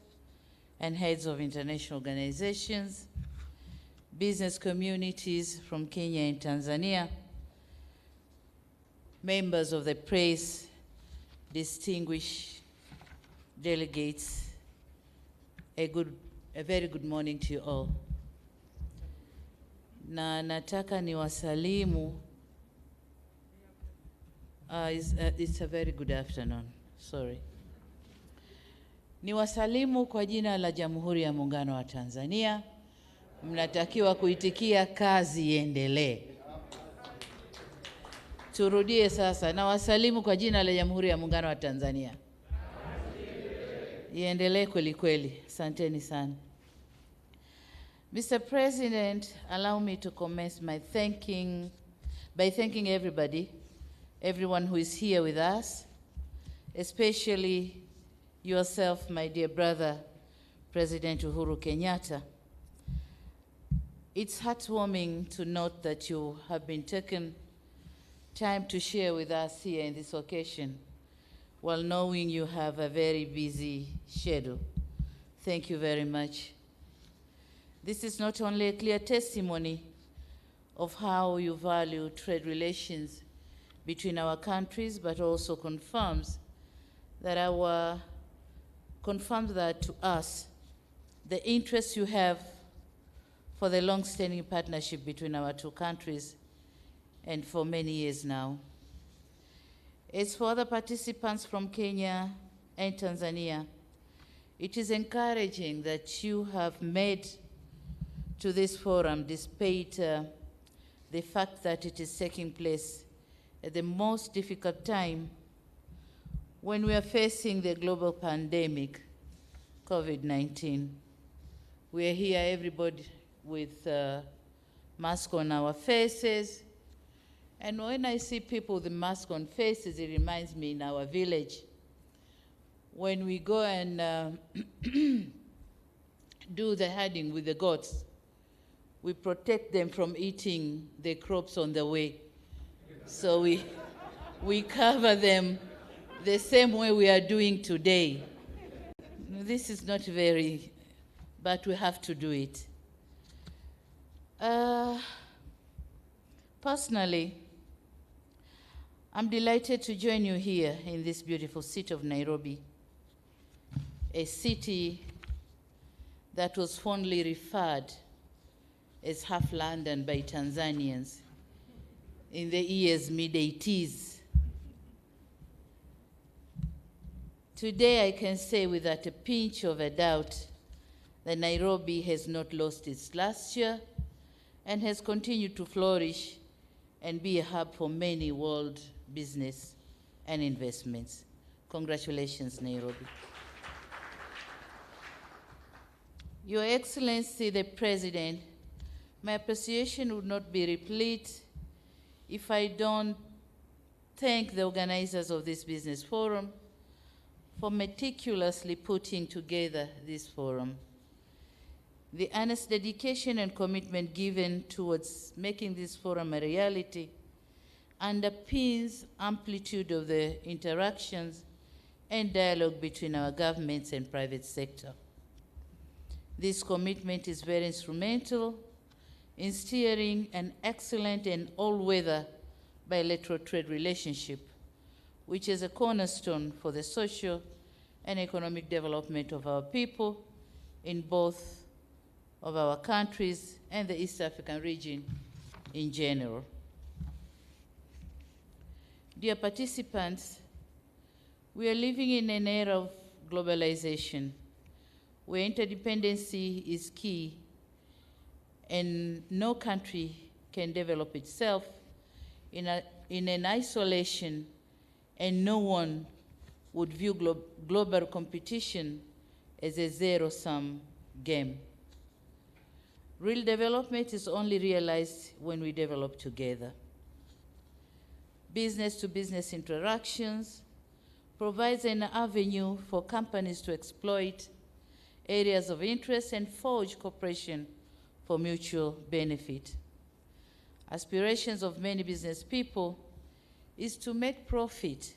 and heads of international organizations, business communities from Kenya and Tanzania, members of the press, distinguished delegates, a very good morning to you all. Na nataka niwasalimu, it's a very good afternoon, sorry. Niwasalimu kwa jina la Jamhuri ya Muungano wa Tanzania. Mnatakiwa kuitikia kazi iendelee. Turudie sasa na wasalimu kwa jina la Jamhuri ya Muungano wa Tanzania. Iendelee kweli kweli. Asanteni sana. Mr. President, allow me to commence by thanking everyone who is here with us, especially yourself, my dear brother, President Uhuru Kenyatta. It's heartwarming to note that you have been taken time to share with us here in this occasion, while knowing you have a very busy schedule. Thank you very much. This is not only a clear testimony of how you value trade relations between our countries, but also confirms that to us the interest you have for the long-standing partnership between our two countries, and for many years now. As for other participants from Kenya and Tanzania, it is encouraging that you have made to this forum despite the fact that it is taking place at the most difficult time when we are facing the global pandemic, COVID-19. We are here, everybody, with mask on our faces. And when I see people with the mask on faces, it reminds me in our village, when we go and do the herding with the goats, we protect them from eating the crops on the way. So we cover them the same way we are doing today. This is not very, but we have to do it. Personally, I'm delighted to join you here in this beautiful city of Nairobi, a city that was fondly referred as half London by Tanzanians in the years mid-80s. Today I can say without a pinch of a doubt that Nairobi has not lost its luster and has continued to flourish and be a hub for many world business and investments. Congratulations, Nairobi. Your Excellency, the President, my appreciation would not be replete if I don't thank the organizers of this business forum for meticulously putting together this forum. The earnest dedication and commitment given towards making this forum a reality underpins amplitude of the interactions and dialogue between our governments and private sector. This commitment is very instrumental in steering an excellent and all-weather bilateral trade relationship, which is a cornerstone for the social and economic development of our people in both of our countries and the East African region in general. Dear participants, we are living in an era of globalization where interdependency is key and no country can develop itself in an isolation, and no one would view global competition as a zero-sum game. Real development is only realized when we develop together. Business-to-business interactions provides an avenue for companies to exploit areas of interest and forge cooperation for mutual benefit. Aspirations of many business people is to make profit,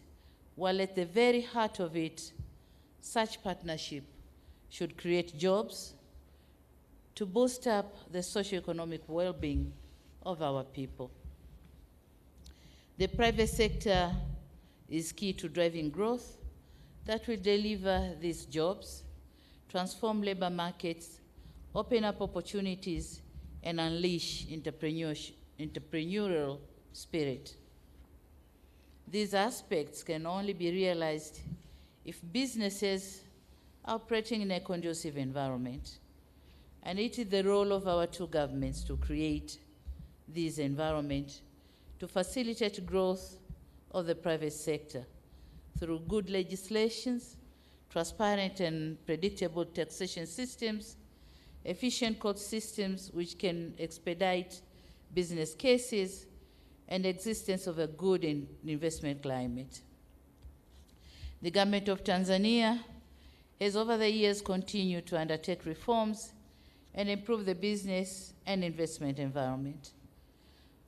while at the very heart of it, such partnership should create jobs to boost up the socioeconomic well-being of our people. The private sector is key to driving growth that will deliver these jobs, transform labor markets, open up opportunities, and unleash entrepreneurial spirit. These aspects can only be realized if businesses are operating in a conducive environment. And it is the role of our two governments to create this environment to facilitate growth of the private sector through good legislations, transparent and predictable taxation systems, efficient court systems which can expedite business cases, and existence of a good investment climate. The government of Tanzania has over the years continued to undertake reforms and improve the business and investment environment.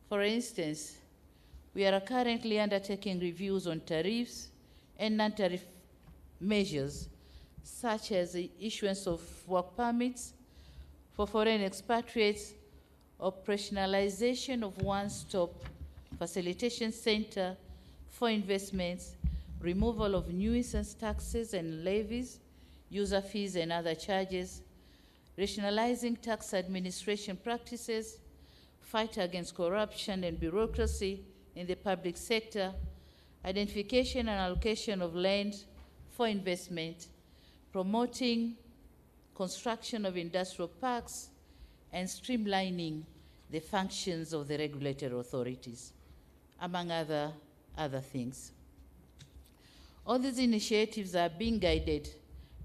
For instance, we are currently undertaking reviews on tariffs and non-tariff measures, such as the issuance of work permits for foreign expatriates, operationalization of one-stop facilitation center for investments, removal of nuisance taxes and levies, user fees and other charges, rationalizing tax administration practices, fight against corruption and bureaucracy in the public sector, identification and allocation of land for investment, promoting construction of industrial parks, and streamlining the functions of the regulatory authorities, among other things. All these initiatives are being guided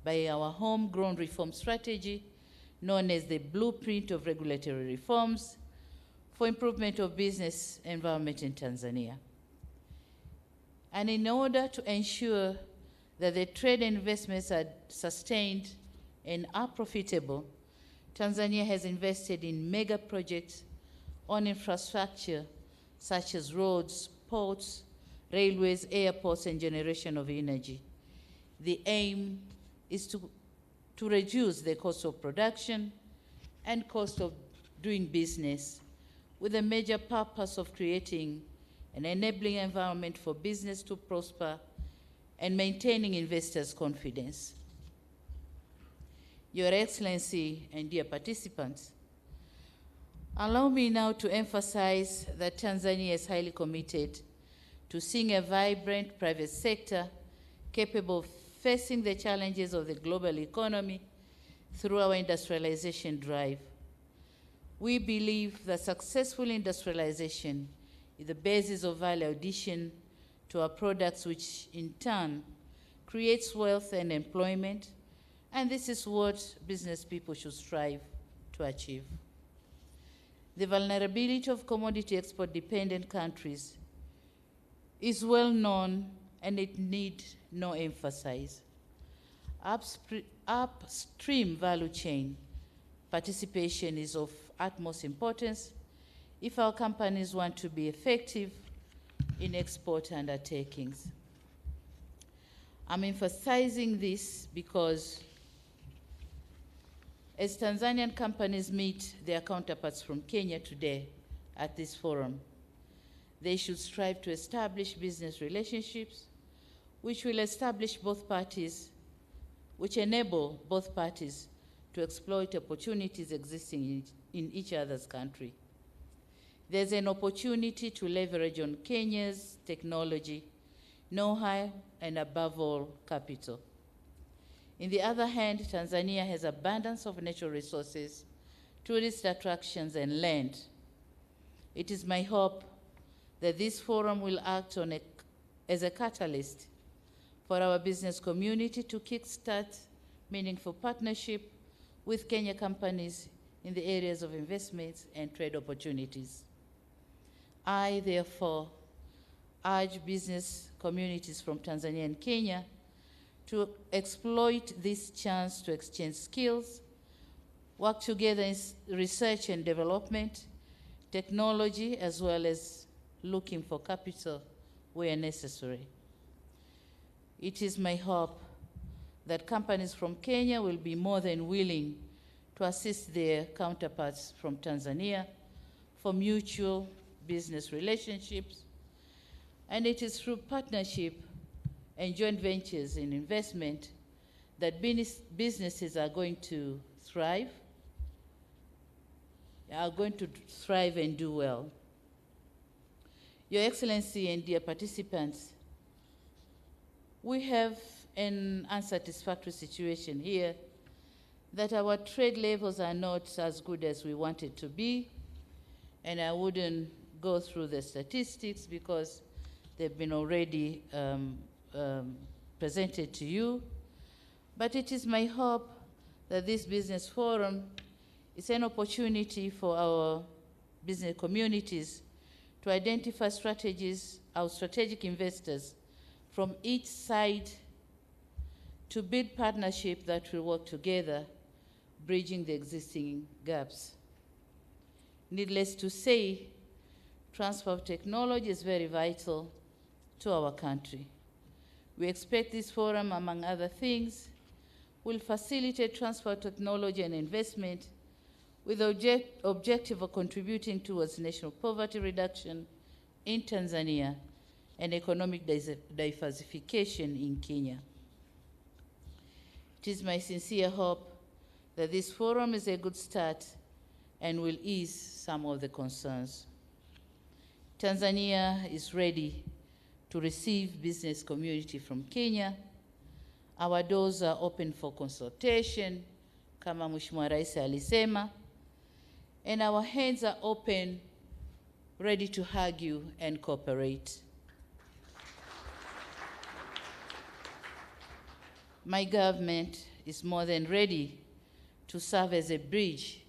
by our homegrown reform strategy, known as the Blueprint of Regulatory Reforms for Improvement of Business Environment in Tanzania. And in order to ensure that the trade and investments are sustained and are profitable, Tanzania has invested in mega projects on infrastructure such as roads, ports, railways, airports, and generation of energy. The aim is to reduce the cost of production and cost of doing business, with the major purpose of creating an enabling environment for business to prosper and maintaining investors' confidence. Your Excellency and dear participants, allow me now to emphasize that Tanzania is highly committed to seeing a vibrant private sector capable of facing the challenges of the global economy through our industrialization drive. We believe that successful industrialization is the basis of value addition to our products, which in turn creates wealth and employment, and this is what business people should strive to achieve. The vulnerability of commodity export-dependent countries is well known, and it needs no emphasis. Upstream value chain participation is of utmost importance if our companies want to be effective in export undertakings. I'm emphasizing this because as Tanzanian companies meet their counterparts from Kenya today at this forum, they should strive to establish business relationships which will establish both parties, which enable both parties to exploit opportunities existing in each other's country. There's an opportunity to leverage on Kenya's technology, know-how, and above all, capital. On the other hand, Tanzania has abundance of natural resources, tourist attractions, and land. It is my hope that this forum will act as a catalyst for our business community to kickstart meaningful partnership with Kenya companies in the areas of investments and trade opportunities. I, therefore, urge business communities from Tanzania and Kenya to exploit this chance to exchange skills, work together in research and development, technology, as well as looking for capital where necessary. It is my hope that companies from Kenya will be more than willing to assist their counterparts from Tanzania for mutual business relationships, and it is through partnership and joint ventures in investment that businesses are going to thrive and do well. Your Excellency and dear participants, we have an unsatisfactory situation here that our trade levels are not as good as we want it to be, and I wouldn't go through the statistics because they've been already presented to you. But it is my hope that this business forum is an opportunity for our business communities to identify strategies, our strategic investors from each side to build partnership that will work together, bridging the existing gaps. Needless to say, transfer of technology is very vital to our country. We expect this forum, among other things, will facilitate transfer of technology and investment with the objective of contributing towards national poverty reduction in Tanzania and economic diversification in Kenya. It is my sincere hope that this forum is a good start and will ease some of the concerns. Tanzania is ready to receive business community from Kenya. Our doors are open for consultation, kama Mheshimiwa Rais alisema, and our hands are open, ready to hug you and cooperate. My government is more than ready to serve as a bridge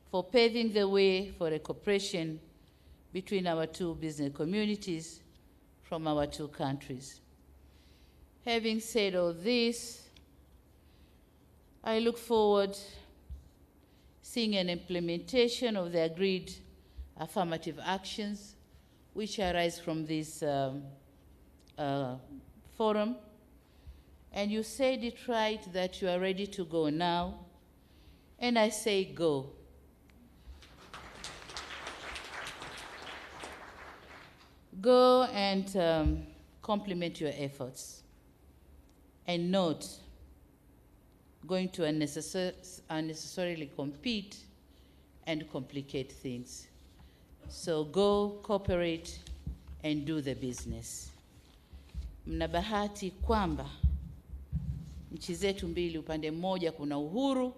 for paving the way for a cooperation between our two business communities from our two countries. Having said all this, I look forward seeing an implementation of the agreed affirmative actions which arise from this forum. And you said it right that you are ready to go now, and I say go. Go and complement your efforts, and not going to unnecessarily compete and complicate things. So go, cooperate, and do the business. Mna bahati kwamba nchi zetu mbili, upande mmoja kuna uhuru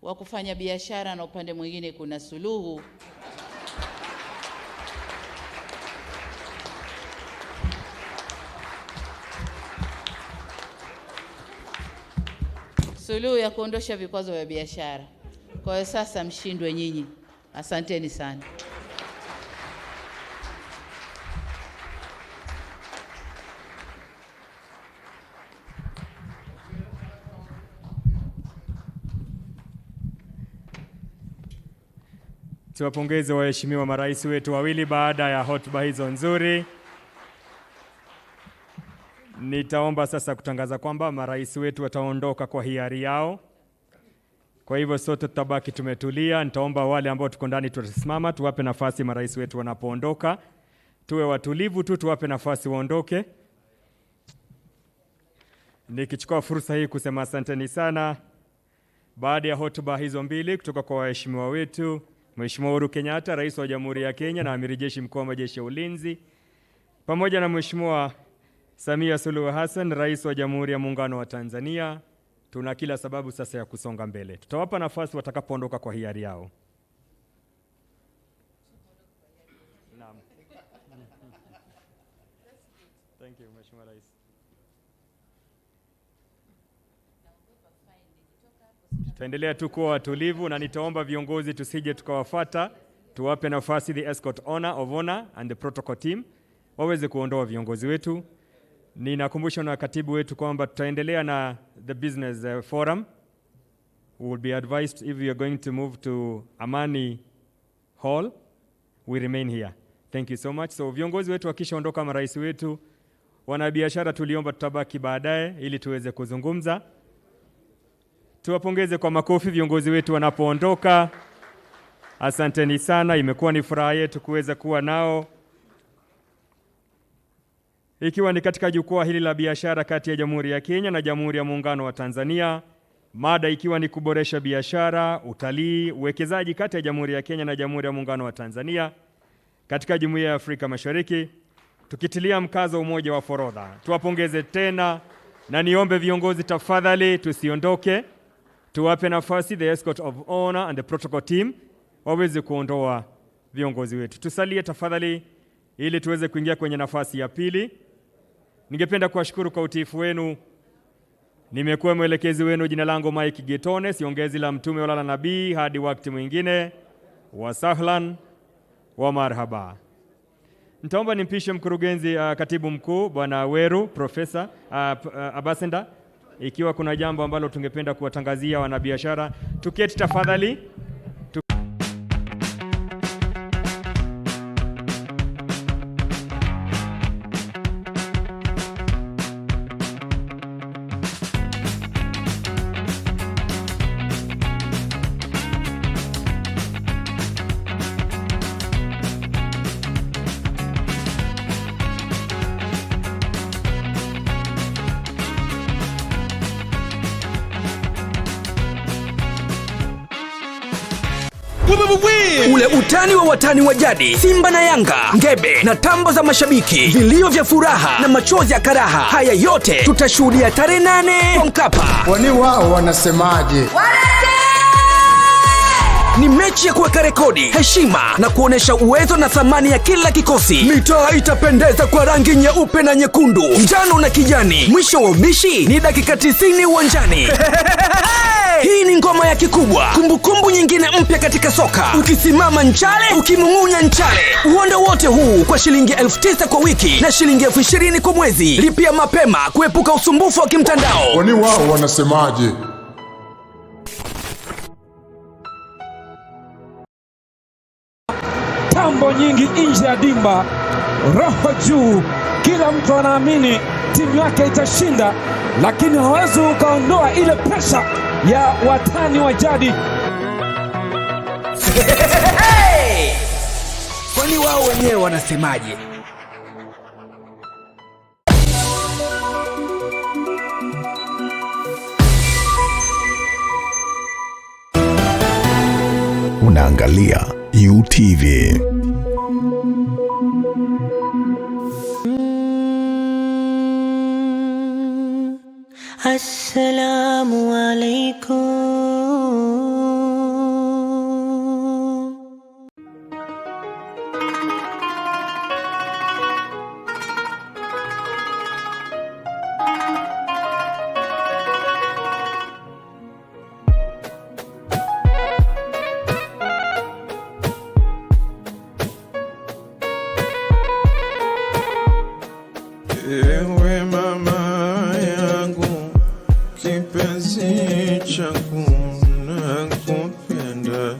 wa kufanya biashara na upande mwingine kuna suluhu ya kuondosha vikwazo vya biashara. Kwa hiyo sasa mshindwe nyinyi. Asanteni sana. Tuwapongeze waheshimiwa marais wetu wawili baada ya hotuba hizo nzuri. Nitaomba sasa kutangaza kwamba marais wetu wataondoka kwa hiari yao. Kwa hivyo sote tutabaki tumetulia. Nitaomba wale ambao tuko ndani tutasimama, tuwape nafasi marais wetu wanapoondoka. Tuwe watulivu tu, tuwape nafasi waondoke. Nikichukua fursa hii kusema asanteni sana. Baada ya hotuba hizo mbili kutoka kwa waheshimiwa wetu, Mheshimiwa Uhuru Kenyatta, Rais wa Jamhuri ya Kenya na Amiri Jeshi Mkuu wa Majeshi ya Ulinzi, pamoja na Mheshimiwa Samia Suluhu Hassan, Rais wa Jamhuri ya Muungano wa Tanzania, tuna kila sababu sasa ya kusonga mbele. Tutawapa nafasi watakapoondoka kwa hiari yao. Naam. Thank you, Mheshimiwa Rais. Tutaendelea tu kuwa watulivu na nitaomba viongozi tusije tukawafuata, tuwape nafasi the escort of honor and the protocol team waweze kuondoa viongozi wetu. Ninakumbusha na katibu wetu kwamba tutaendelea na the business forum. We will be advised if we are going to move to Amani Hall, we remain here. Thank you so much. So viongozi wetu wakishaondoka, marais wetu, wanabiashara tuliomba tutabaki baadaye ili tuweze kuzungumza. Tuwapongeze kwa makofi viongozi wetu wanapoondoka. Asanteni sana, imekuwa ni furaha yetu kuweza kuwa nao. Ikiwa ni katika jukwaa hili la biashara kati ya Jamhuri ya Kenya na Jamhuri ya Muungano wa Tanzania, mada ikiwa ni kuboresha biashara, utalii, uwekezaji kati ya Jamhuri ya Kenya na Jamhuri ya Muungano wa Tanzania katika Jumuiya ya Afrika Mashariki, tukitilia mkazo umoja wa forodha. Tuwapongeze tena na niombe viongozi tafadhali tusiondoke. Tuwape nafasi the escort of honor and the protocol team waweze kuondoa viongozi wetu. Tusalie tafadhali ili tuweze kuingia kwenye nafasi ya pili. Ningependa kuwashukuru kwa utiifu wenu. Nimekuwa mwelekezi wenu, jina langu Mike Getone, siongezi la mtume wala la nabii. Hadi wakati mwingine, wa sahlan wa marhaba. Nitaomba nimpishe mkurugenzi katibu mkuu Bwana Weru, Profesa Abasenda, ikiwa kuna jambo ambalo tungependa kuwatangazia wanabiashara. Tuketi tafadhali. Ule utani wa watani wa jadi, Simba na Yanga, ngebe na tambo za mashabiki, vilio vya furaha na machozi ya karaha, haya yote tutashuhudia tarehe 8 kwa Mkapa. Kwani wao wanasemaje? Ni mechi ya kuweka rekodi, heshima na kuonesha uwezo na thamani ya kila kikosi. Mitaa itapendeza kwa rangi nyeupe na nyekundu, njano na kijani. Mwisho wa ubishi ni dakika 90 uwanjani. Hii ni ngoma ya kikubwa, kumbukumbu nyingine mpya katika soka. Ukisimama nchale, ukimung'unya nchale. Uonde wote huu kwa shilingi 9,000 kwa wiki na shilingi 20,000 kwa mwezi. Lipia mapema kuepuka usumbufu wa kimtandao. Kwani wao wanasemaje? Tambo nyingi nje ya dimba, roho juu, kila mtu anaamini timu yake itashinda, lakini hawezi ukaondoa ile pressure ya watani wa jadi. Kwani wao wenyewe wanasemaje? Unaangalia UTV. Assalamu alaikum. Ewe mama yangu, kipenzi changu, nakupenda,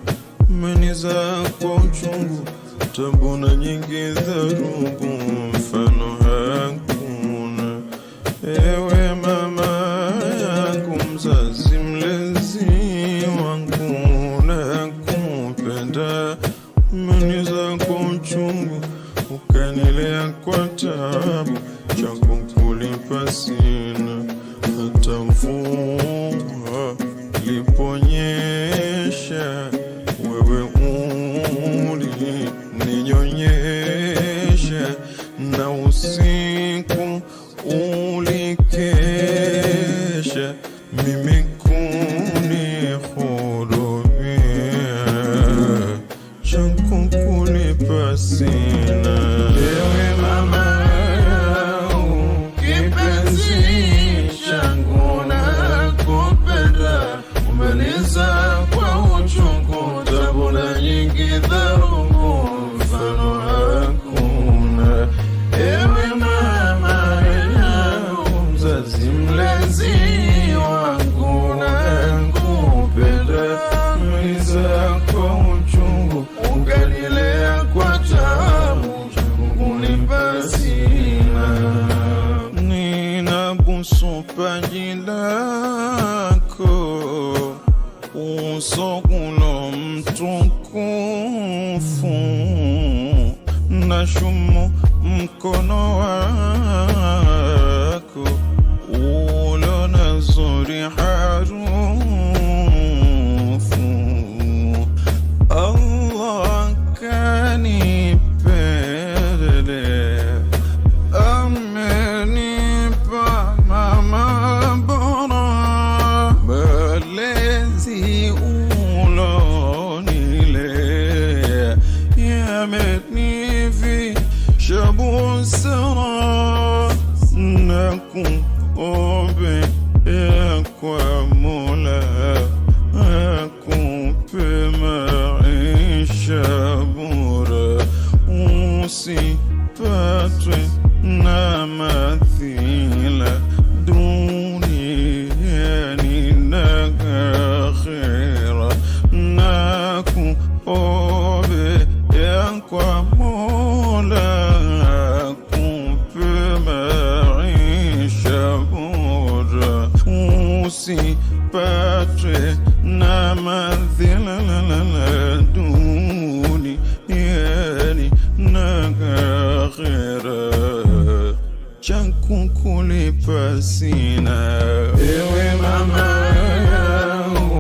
umeniza kwa uchungu, tabu na nyingi dharubu, mfano hakuna. Ewe mama yangu, mzazi mlezi wangu, nakupenda, umeniza kwa uchungu, ukanilea kwa tabu, changu kulipa sina, hata mvua liponyesha, wewe ulininyonyesha, na usiku ulikesha, mimi kunihurumia, changu kulipa sina. Ewe mama yangu, kipenzi changu, nakupenda, umeniza kwa uchungu, tabu na nyingi dharubu, mfano hakuna. Ewe mama yangu, mzazi mlezi wangu, nakupenda, umeniza kwa uchungu, ukanilea kwa tabu, kulipa sina. Ninabusu paji lako, uso ulo mtukufu, nashumu mkono wako ulo na zuri harufu. Allah kanipelea, amenipa mama bora, malezi ulonilea, ya nakuombe kwa Mola akupe maisha bora, usipatwe na madhila duniani na akhera. Nakuombe kwa Mola akupe maisha bora, usipatwe na madhila duniani na akhera. Cha kukulipa sina, ewe mama